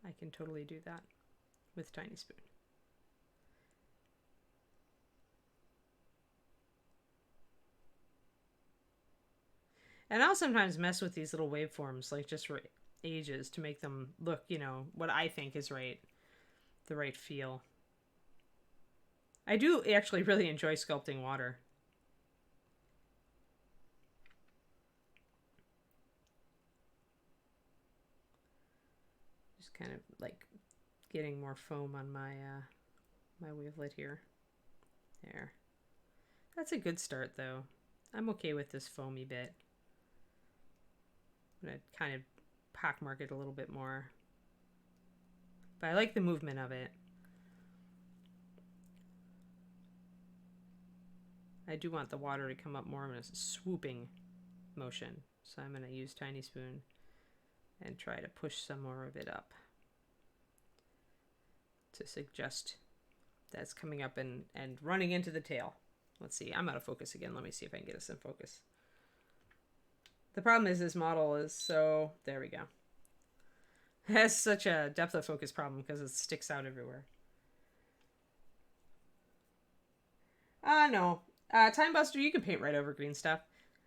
I can totally do that with Tiny Spoon. And I'll sometimes mess with these little waveforms, like just for ages, to make them look, you know, what I think is right, the right feel. I do actually really enjoy sculpting water. Just kind of like getting more foam on my my wavelet here. There. That's a good start though. I'm okay with this foamy bit. I'm gonna kind of pockmark it a little bit more. But I like the movement of it. I do want the water to come up more in a swooping motion. So I'm going to use Tiny Spoon and try to push some more of it up to suggest that's coming up and running into the tail. Let's see. I'm out of focus again. Let me see if I can get us in focus. The problem is this model is so... There we go. It has such a depth of focus problem because it sticks out everywhere. No. Time Buster, you can paint right over green stuff.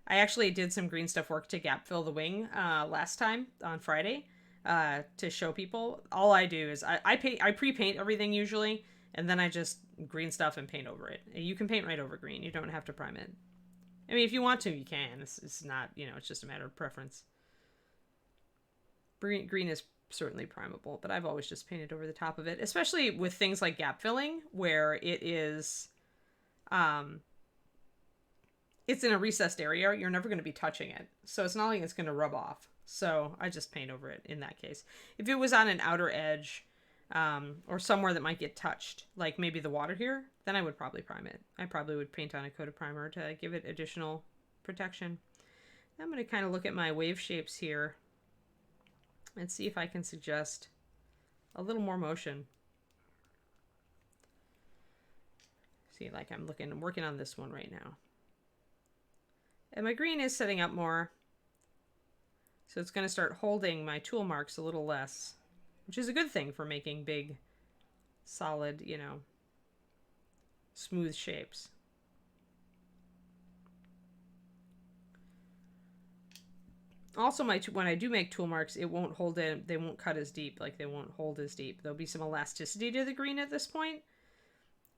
I actually did some green stuff work to gap fill the wing last time on Friday to show people. All I do is I pre-paint everything usually, and then I just green stuff and paint over it. You can paint right over green. You don't have to prime it. I mean, if you want to, you can. It's not, you know, it's just a matter of preference. Green is certainly primable, but I've always just painted over the top of it, especially with things like gap filling, where it is... it's in a recessed area. You're never going to be touching it. So it's not like it's going to rub off. So I just paint over it in that case. If it was on an outer edge or somewhere that might get touched, like maybe the water here, then I would probably prime it. I probably would paint on a coat of primer to give it additional protection. I'm going to kind of look at my wave shapes here and see if I can suggest a little more motion. See, like I'm working on this one right now. And my green is setting up more. So it's going to start holding my tool marks a little less, which is a good thing for making big, solid, you know, smooth shapes. Also, when I do make tool marks, it won't hold in, they won't cut as deep, like they won't hold as deep. There'll be some elasticity to the green at this point.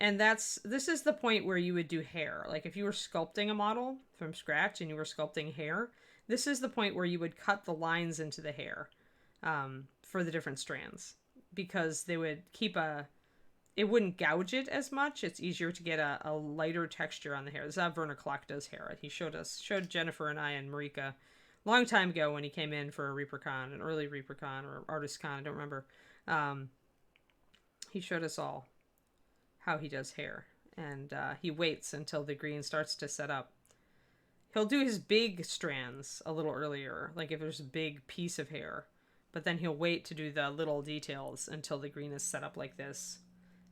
And this is the point where you would do hair. Like if you were sculpting a model from scratch and you were sculpting hair, this is the point where you would cut the lines into the hair for the different strands, because they would keep it wouldn't gouge it as much. It's easier to get a lighter texture on the hair. This is how Werner Klock does hair. He showed Jennifer and I and Marika a long time ago when he came in for a ReaperCon, an early ReaperCon or ArtistCon, I don't remember. He showed us all how he does hair, and he waits until the green starts to set up. He'll do his big strands a little earlier, like if there's a big piece of hair, but then he'll wait to do the little details until the green is set up like this,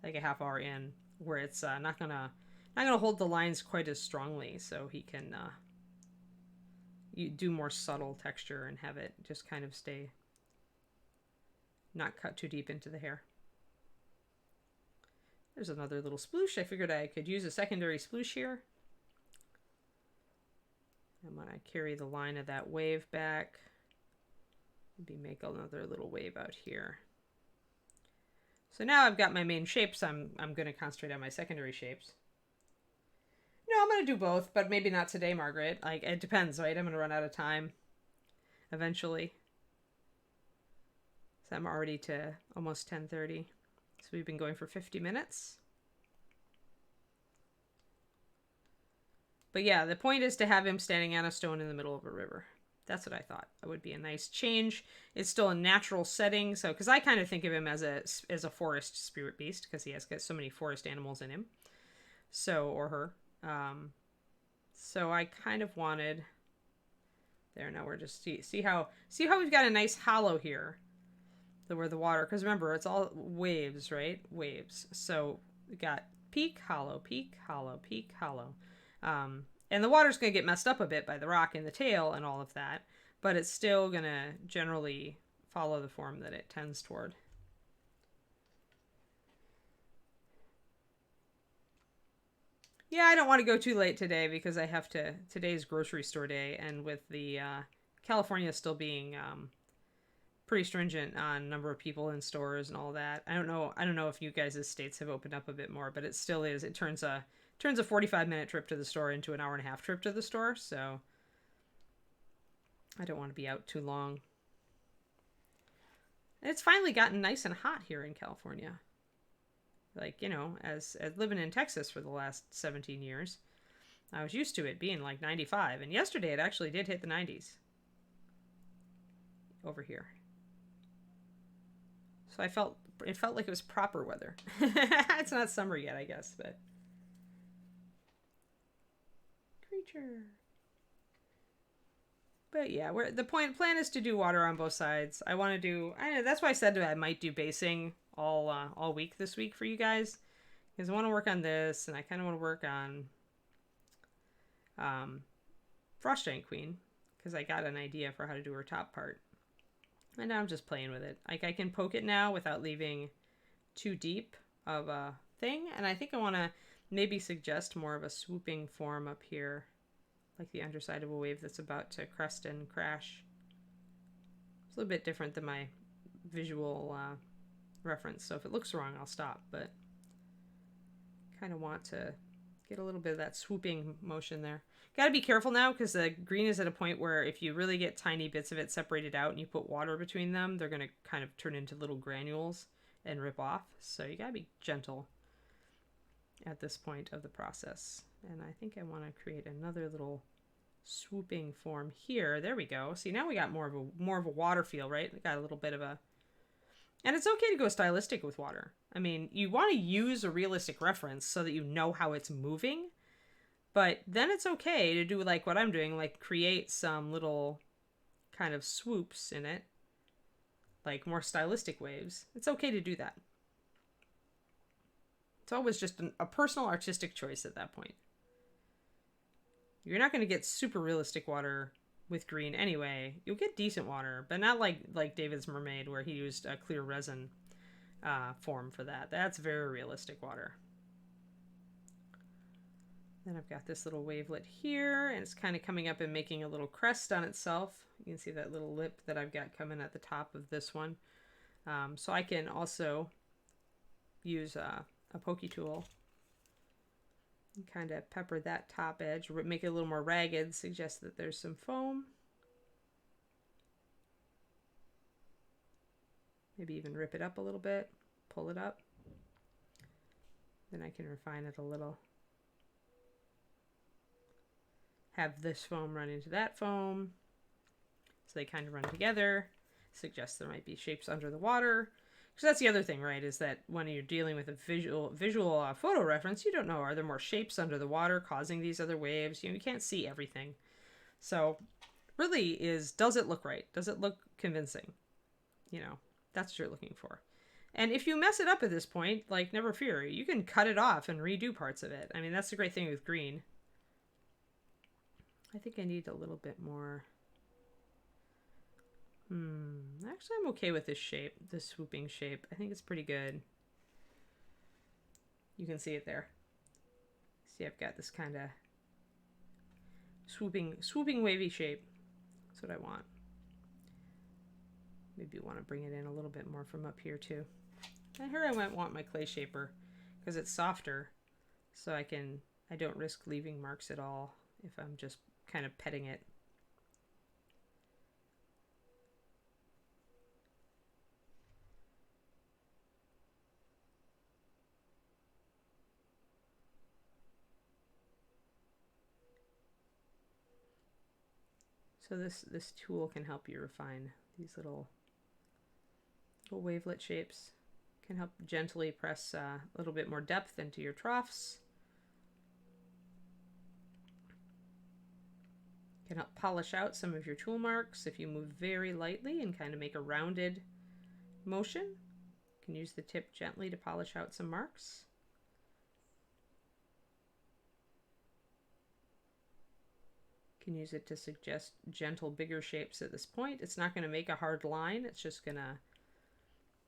like a half hour in, where it's not gonna hold the lines quite as strongly, so he can you do more subtle texture and have it just kind of stay, not cut too deep into the hair. There's another little sploosh. I figured I could use a secondary sploosh here. And when I carry the line of that wave back, maybe make another little wave out here. So now I've got my main shapes. I'm going to concentrate on my secondary shapes. No, I'm going to do both, but maybe not today, Margaret. Like, it depends, right? I'm going to run out of time eventually. So I'm already to almost 10:30. So we've been going for 50 minutes. But yeah, the point is to have him standing on a stone in the middle of a river. That's what I thought. That would be a nice change. It's still a natural setting. So, because I kind of think of him as a forest spirit beast, because he has got so many forest animals in him. So, or her. So I kind of wanted, there, now we're just, see how we've got a nice hollow here, where the water, because remember, it's all waves, right? Waves. So we got peak, hollow, peak, hollow, peak, hollow. And the water's going to get messed up a bit by the rock in the tail and all of that, but it's still going to generally follow the form that it tends toward. Yeah, I don't want to go too late today because I have to, today's grocery store day, and with the California still being pretty stringent on number of people in stores and all that. I don't know if you guys' states have opened up a bit more, but it still is. It turns a 45-minute trip to the store into an hour-and-a-half trip to the store, so I don't want to be out too long. And it's finally gotten nice and hot here in California. Like, you know, as living in Texas for the last 17 years, I was used to it being like 95, and yesterday it actually did hit the 90s over here. So it felt like it was proper weather. It's not summer yet, I guess, but creature. But yeah, the plan is to do water on both sides. I want to do. That's why I said I might do basing all week this week for you guys, because I want to work on this, and I kind of want to work on Frost Giant Queen, because I got an idea for how to do her top part, and now I'm just playing with it. Like, I can poke it now without leaving too deep of a thing, and I think I want to maybe suggest more of a swooping form up here, like the underside of a wave that's about to crest and crash. It's a little bit different than my visual reference, so if it looks wrong, I'll stop, but kind of want to get a little bit of that swooping motion there. Gotta be careful now, because the green is at a point where if you really get tiny bits of it separated out and you put water between them, they're going to kind of turn into little granules and rip off, so you gotta be gentle at this point of the process. And I think I want to create another little swooping form here. There we go. See, now we got more of a water feel, right? We got a little bit of a, and it's okay to go stylistic with water. I mean, you want to use a realistic reference so that you know how it's moving, but then it's okay to do like what I'm doing, like create some little kind of swoops in it, like more stylistic waves. It's okay to do that. It's always just a personal artistic choice at that point. You're not going to get super realistic water with green anyway. You'll get decent water, but not like David's Mermaid, where he used a clear resin form for that. That's very realistic water. Then I've got this little wavelet here, and it's kind of coming up and making a little crest on itself. You can see that little lip that I've got coming at the top of this one. So I can also use a pokey tool and kind of pepper that top edge, make it a little more ragged, suggest that there's some foam. Maybe even rip it up a little bit, pull it up. Then I can refine it a little. Have this foam run into that foam, so they kind of run together. Suggest there might be shapes under the water. Because that's the other thing, right, is that when you're dealing with a visual photo reference, you don't know, are there more shapes under the water causing these other waves? You can't see everything. So really is, does it look right? Does it look convincing? That's what you're looking for. And if you mess it up at this point, like, never fear, you can cut it off and redo parts of it. I mean, that's the great thing with green. I think I need a little bit more. Actually, I'm okay with this shape, this swooping shape. I think it's pretty good. You can see it there. See, I've got this kind of swooping wavy shape. That's what I want. Maybe want to bring it in a little bit more from up here too. And here I want my clay shaper because it's softer, so I don't risk leaving marks at all if I'm just kind of petting it. So this tool can help you refine these little wavelet shapes. Can help gently press a little bit more depth into your troughs. You can polish out some of your tool marks if you move very lightly and kind of make a rounded motion. You can use the tip gently to polish out some marks. You can use it to suggest gentle, bigger shapes at this point. It's not going to make a hard line. It's just going to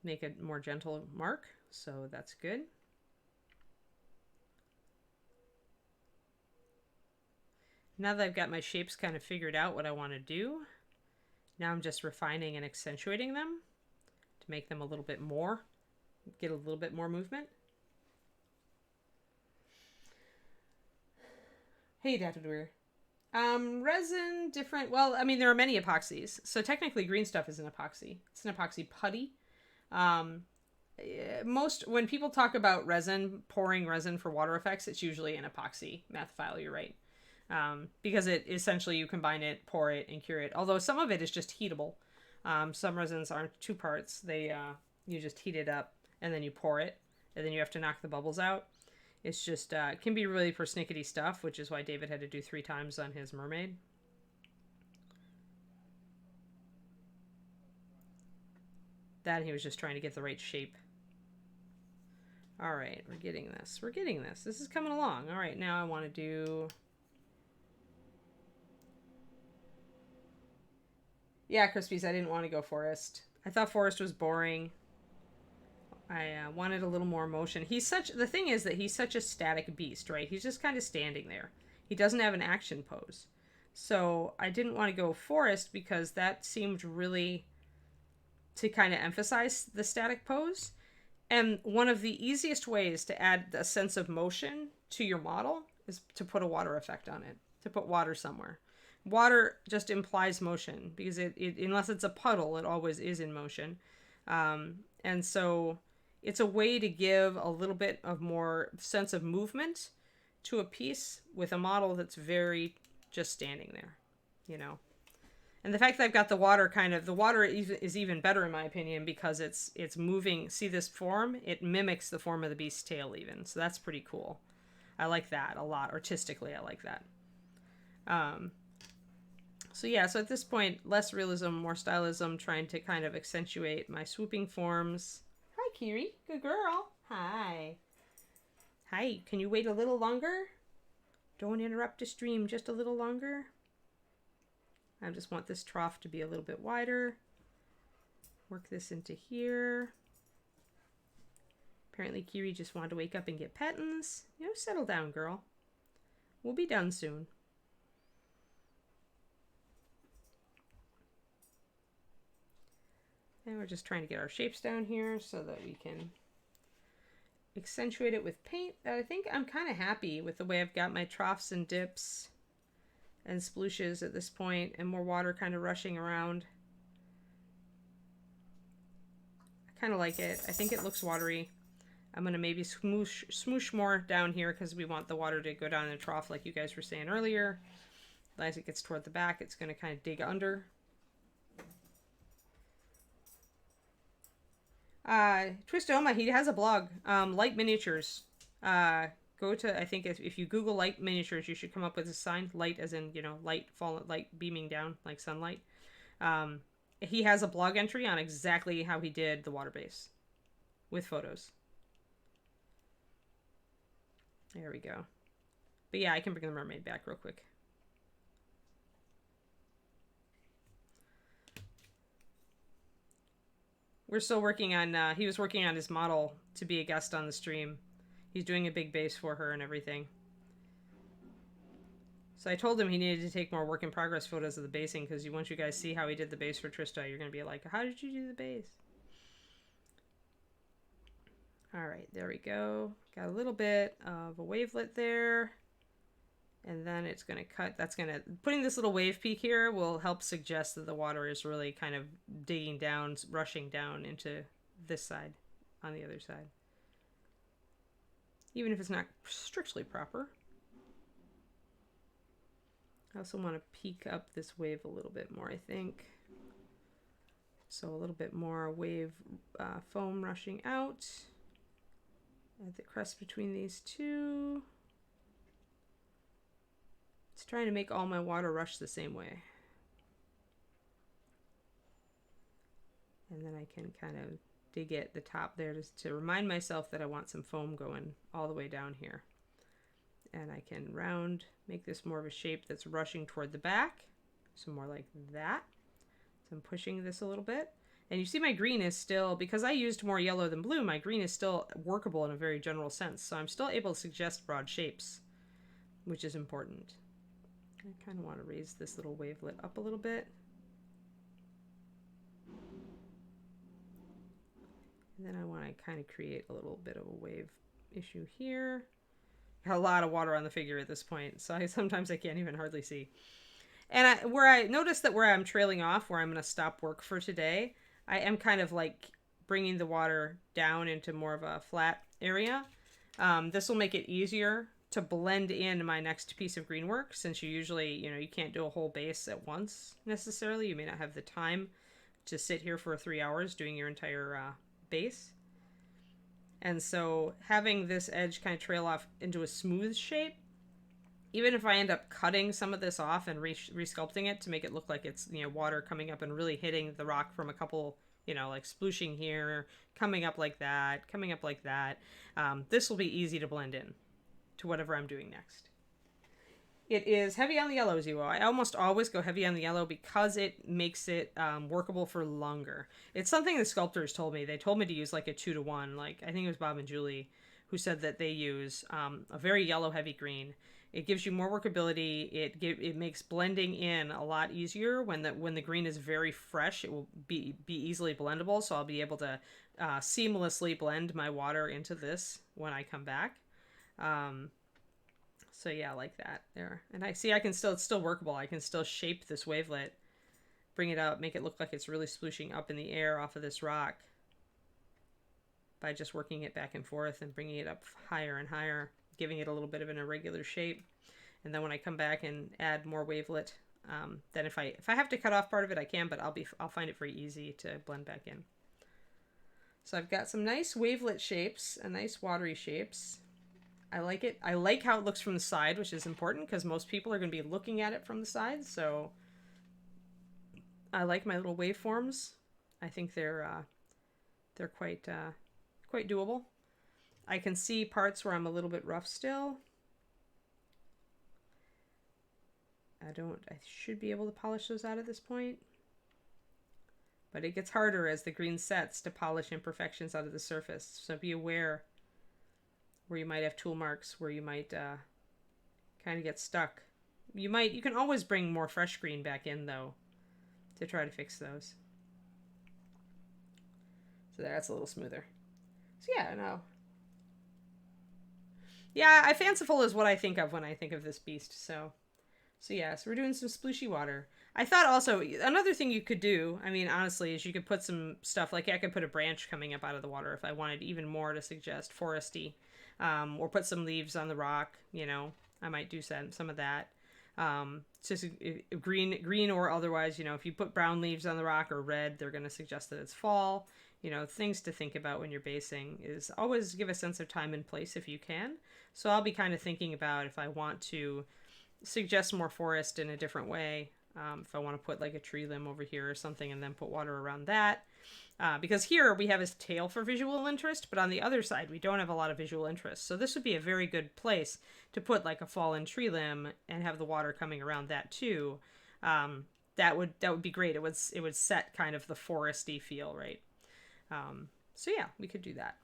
make a more gentle mark. So that's good. Now that I've got my shapes kind of figured out what I want to do, now I'm just refining and accentuating them to make them a little bit more, get a little bit more movement. Hey, David Weir. Resin, different. Well, I mean, there are many epoxies. So technically green stuff is an epoxy. It's an epoxy putty. When people talk about resin, pouring resin for water effects, it's usually an epoxy methyl, you're right. Because it essentially you combine it, pour it, and cure it. Although some of it is just heatable. Some resins aren't two parts. They you just heat it up and then you pour it, and then you have to knock the bubbles out. It's just it can be really persnickety stuff, which is why David had to do 3 times on his mermaid. That he was just trying to get the right shape. All right, we're getting this. We're getting this. This is coming along. All right, now I want to do. Yeah, Crispies, I didn't want to go forest. I thought forest was boring. I wanted a little more motion. The thing is that he's such a static beast, right? He's just kind of standing there. He doesn't have an action pose. So I didn't want to go forest because that seemed really to kind of emphasize the static pose. And one of the easiest ways to add a sense of motion to your model is to put a water effect on it, to put water somewhere. Water just implies motion because it unless it's a puddle, it always is in motion. And so it's a way to give a little bit of more sense of movement to a piece with a model that's very just standing there, you know. And the fact that I've got the water is even better in my opinion because it's moving. See this form? It mimics the form of the beast's tail even. So that's pretty cool. I like that a lot. Artistically, I like that. So yeah, so at this point, less realism, more stylism, trying to kind of accentuate my swooping forms. Hi, Kiri. Good girl. Hi. Hi. Can you wait a little longer? Don't interrupt the stream just a little longer. I just want this trough to be a little bit wider. Work this into here. Apparently Kiri just wanted to wake up and get pettins. You know, settle down, girl. We'll be done soon. And we're just trying to get our shapes down here so that we can accentuate it with paint. I think I'm kind of happy with the way I've got my troughs and dips and splooshes at this point, and more water kind of rushing around. I kind of like it. I think it looks watery. I'm going to maybe smoosh more down here because we want the water to go down in the trough like you guys were saying earlier. As it gets toward the back, it's going to kind of dig under. Twistoma, he has a blog, Light Miniatures. Go to, I think if you Google Light Miniatures, you should come up with a sign. Light as in, you know, light beaming down like sunlight. He has a blog entry on exactly how he did the water base with photos. There we go. But yeah, I can bring the mermaid back real quick. We're still working on, he was working on his model to be a guest on the stream. He's doing a big base for her and everything. So I told him he needed to take more work in progress photos of the basing because once you guys see how he did the base for Trista, you're going to be like, how did you do the base? All right, there we go. Got a little bit of a wavelet there. And then it's going to cut. Putting this little wave peak here will help suggest that the water is really kind of digging down, rushing down into this side on the other side. Even if it's not strictly proper. I also want to peak up this wave a little bit more, I think. So a little bit more wave foam rushing out at the crest between these two. It's trying to make all my water rush the same way. And then I can kind of dig at the top there to remind myself that I want some foam going all the way down here. And I can make this more of a shape that's rushing toward the back. So more like that. So I'm pushing this a little bit. And you see my green is still, because I used more yellow than blue, my green is still workable in a very general sense. So I'm still able to suggest broad shapes, which is important. I kind of want to raise this little wavelet up a little bit. And then I want to kind of create a little bit of a wave issue here. Got a lot of water on the figure at this point, so sometimes I can't even hardly see. And where I notice that where I'm trailing off, where I'm going to stop work for today, I am kind of like bringing the water down into more of a flat area. This will make it easier to blend in my next piece of green work, since you usually, you can't do a whole base at once necessarily. You may not have the time to sit here for 3 hours doing your entire base. And so having this edge kind of trail off into a smooth shape, even if I end up cutting some of this off and resculpting it to make it look like it's, water coming up and really hitting the rock from a couple, like splooshing here, coming up like that, this will be easy to blend in to whatever I'm doing next. It is heavy on the yellow, Zero. I almost always go heavy on the yellow because it makes it workable for longer. It's something the sculptors told me. They told me to use like a 2-to-1. Like, I think it was Bob and Julie who said that they use a very yellow heavy green. It gives you more workability. It makes blending in a lot easier. When the green is very fresh, it will be easily blendable. So I'll be able to seamlessly blend my water into this when I come back. So yeah, like that there. And it's still workable. I can still shape this wavelet, bring it up, make it look like it's really splooshing up in the air off of this rock by just working it back and forth and bringing it up higher and higher, giving it a little bit of an irregular shape. And then when I come back and add more wavelet, then if I have to cut off part of it, I can, but I'll find it very easy to blend back in. So I've got some nice wavelet shapes and nice watery shapes. I like it. I like how it looks from the side, which is important because most people are going to be looking at it from the side. So I like my little waveforms. I think they're quite doable. I can see parts where I'm a little bit rough still. I should be able to polish those out at this point. But it gets harder as the green sets to polish imperfections out of the surface. So be aware where you might have tool marks, where you might kind of get stuck. You can always bring more fresh green back in though to try to fix those. So that's a little smoother. So yeah, no. Yeah, fanciful is what I think of when I think of this beast. So yeah, so we're doing some splooshy water. I thought also, another thing you could do, I mean, honestly, is you could put some stuff, like I could put a branch coming up out of the water if I wanted even more to suggest foresty. Or put some leaves on the rock, I might do some of that. It's just green or otherwise, if you put brown leaves on the rock or red, they're going to suggest that it's fall. Things to think about when you're basing is always give a sense of time and place if you can. So I'll be kind of thinking about if I want to suggest more forest in a different way. If I want to put like a tree limb over here or something and then put water around that. Because here we have his tail for visual interest, but on the other side we don't have a lot of visual interest. So this would be a very good place to put like a fallen tree limb and have the water coming around that too. That would be great. It would set kind of the foresty feel, right? So yeah, we could do that.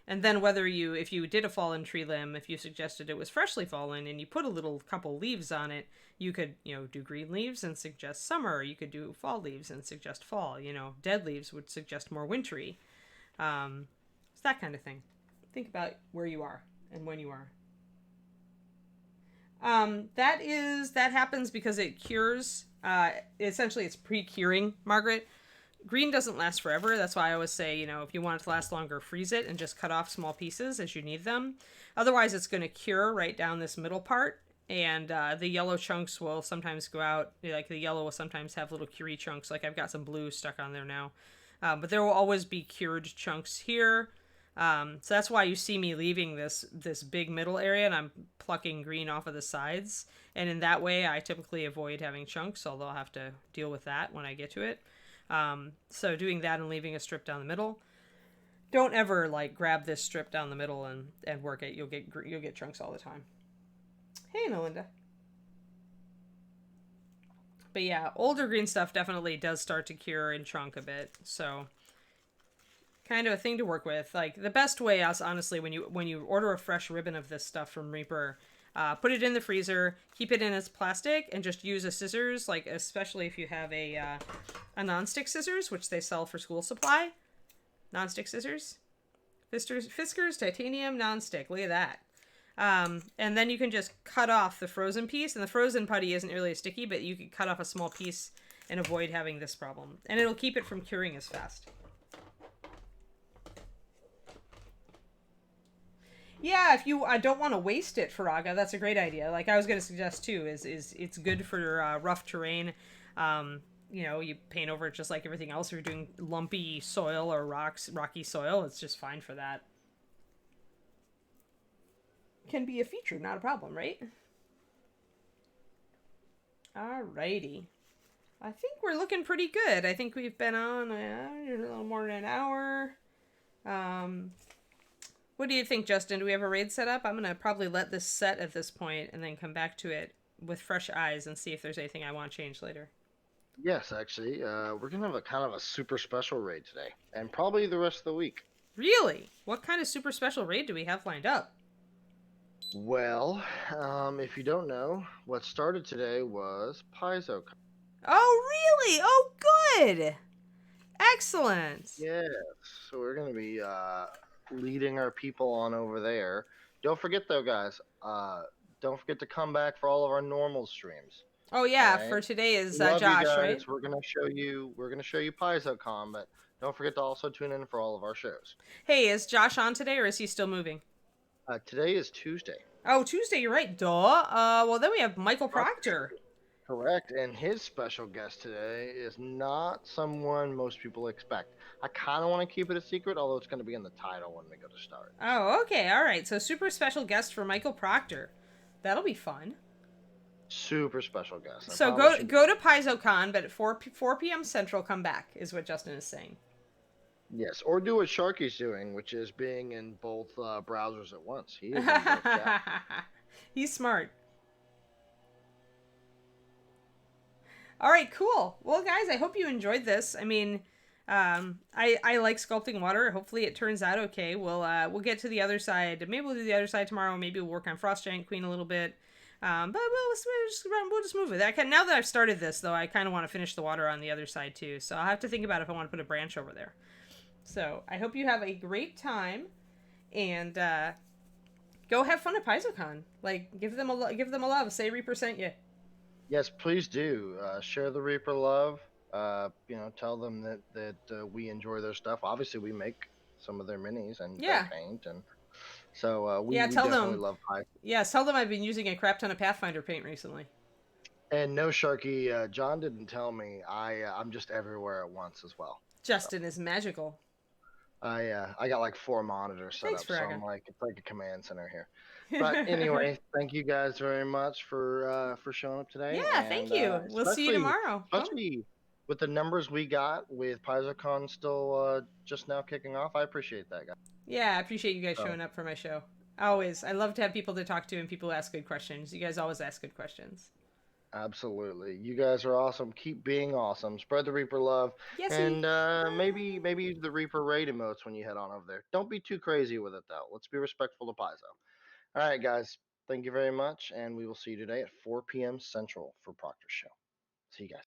And then if you did a fallen tree limb, if you suggested it was freshly fallen and you put a couple leaves on it, you could, do green leaves and suggest summer. You could do fall leaves and suggest fall. Dead leaves would suggest more wintry. It's that kind of thing. Think about where you are and when you are. That happens because it cures. Essentially, it's pre-curing, Margaret. Green doesn't last forever. That's why I always say, if you want it to last longer, freeze it and just cut off small pieces as you need them. Otherwise, it's going to cure right down this middle part. And the yellow chunks will sometimes go out. Like the yellow will sometimes have little curie chunks. Like I've got some blue stuck on there now. But there will always be cured chunks here. So that's why you see me leaving this big middle area, and I'm plucking green off of the sides. And in that way, I typically avoid having chunks, although I'll have to deal with that when I get to it. So doing that and leaving a strip down the middle. Don't ever like grab this strip down the middle and work it. You'll get chunks all the time. Hey, Melinda. But yeah, older green stuff definitely does start to cure and chunk a bit. So kind of a thing to work with. Like the best way is honestly when you order a fresh ribbon of this stuff from Reaper, put it in the freezer, keep it in its plastic, and just use a scissors. Like especially if you have a nonstick scissors, which they sell for school supply. Nonstick scissors, Fiskars titanium nonstick. Look at that. And then you can just cut off the frozen piece, and the frozen putty isn't really sticky, but you can cut off a small piece and avoid having this problem, and it'll keep it from curing as fast. Yeah, if you don't want to waste it, Faraga, that's a great idea. Like I was going to suggest too, is it's good for rough terrain. You paint over it just like everything else. If you're doing lumpy soil or rocky soil, it's just fine for that. Can be a feature, not a problem, right? Alrighty. I think we're looking pretty good. I think we've been on a little more than an hour. What do you think, Justin? Do we have a raid set up? I'm going to probably let this set at this point and then come back to it with fresh eyes and see if there's anything I want to change later.
Yes, actually, we're gonna have a kind of a super special raid today, and probably the rest of the week.
Really? What kind of super special raid do we have lined up?
Well, if you don't know, what started today was Paizo.
Oh, really? Oh, good. Excellent.
Yes, so we're gonna be leading our people on over there. Don't forget though, guys. Don't forget to come back for all of our normal streams.
Oh,
All
yeah.
right.
For today is
Love you
Josh,
guys.
right?
We're gonna show you. We're gonna show you PaizoCon, but don't forget to also tune in for all of our shows.
Hey, is Josh on today or is he still moving?
Today is Tuesday.
Oh, Tuesday, you're right. Duh. Well, then we have Michael Proctor.
Correct, and his special guest today is not someone most people expect. I kind of want to keep it a secret, although it's going to be in the title when we go to start.
Oh, okay. All right. So, super special guest for Michael Proctor. That'll be fun.
Super special guest.
So go to PaizoCon, but at 4 p.m. Central, come back, is what Justin is saying.
Yes, or do what Sharky's doing, which is being in both browsers at once. He is in both chat.
He's smart. All right, cool. Well, guys, I hope you enjoyed this. I mean, I like sculpting water. Hopefully, it turns out okay. We'll get to the other side. Maybe we'll do the other side tomorrow. Maybe we'll work on Frost Giant Queen a little bit. But we'll just move with it. Now that I've started this, though, I kind of want to finish the water on the other side too. So I'll have to think about if I want to put a branch over there. So I hope you have a great time, and go have fun at PaizoCon. Like give them a love. Say Reaper sent you.
Yes, please do. Share the Reaper love. Tell them that we enjoy their stuff. Obviously, we make some of their minis and their paint, and so we definitely love Paizo.
Yeah, tell them I've been using a crap ton of Pathfinder paint recently.
And no, Sharky, John didn't tell me. I'm just everywhere at once as well.
Justin is magical.
I got like 4 monitors set up, so I'm like it's like a command center here. But anyway, thank you guys very much for showing up today.
Yeah, thank you. We'll see you tomorrow.
Especially with the numbers we got with PaizoCon still just now kicking off. I appreciate that, guys.
Yeah, I appreciate you guys showing up for my show. Always. I love to have people to talk to and people ask good questions. You guys always ask good questions.
Absolutely. You guys are awesome. Keep being awesome. Spread the Reaper love.
Yes,
and maybe use the Reaper raid emotes when you head on over there. Don't be too crazy with it, though. Let's be respectful to Paizo. All right, guys. Thank you very much, and we will see you today at 4 p.m. Central for Proctor's show. See you guys.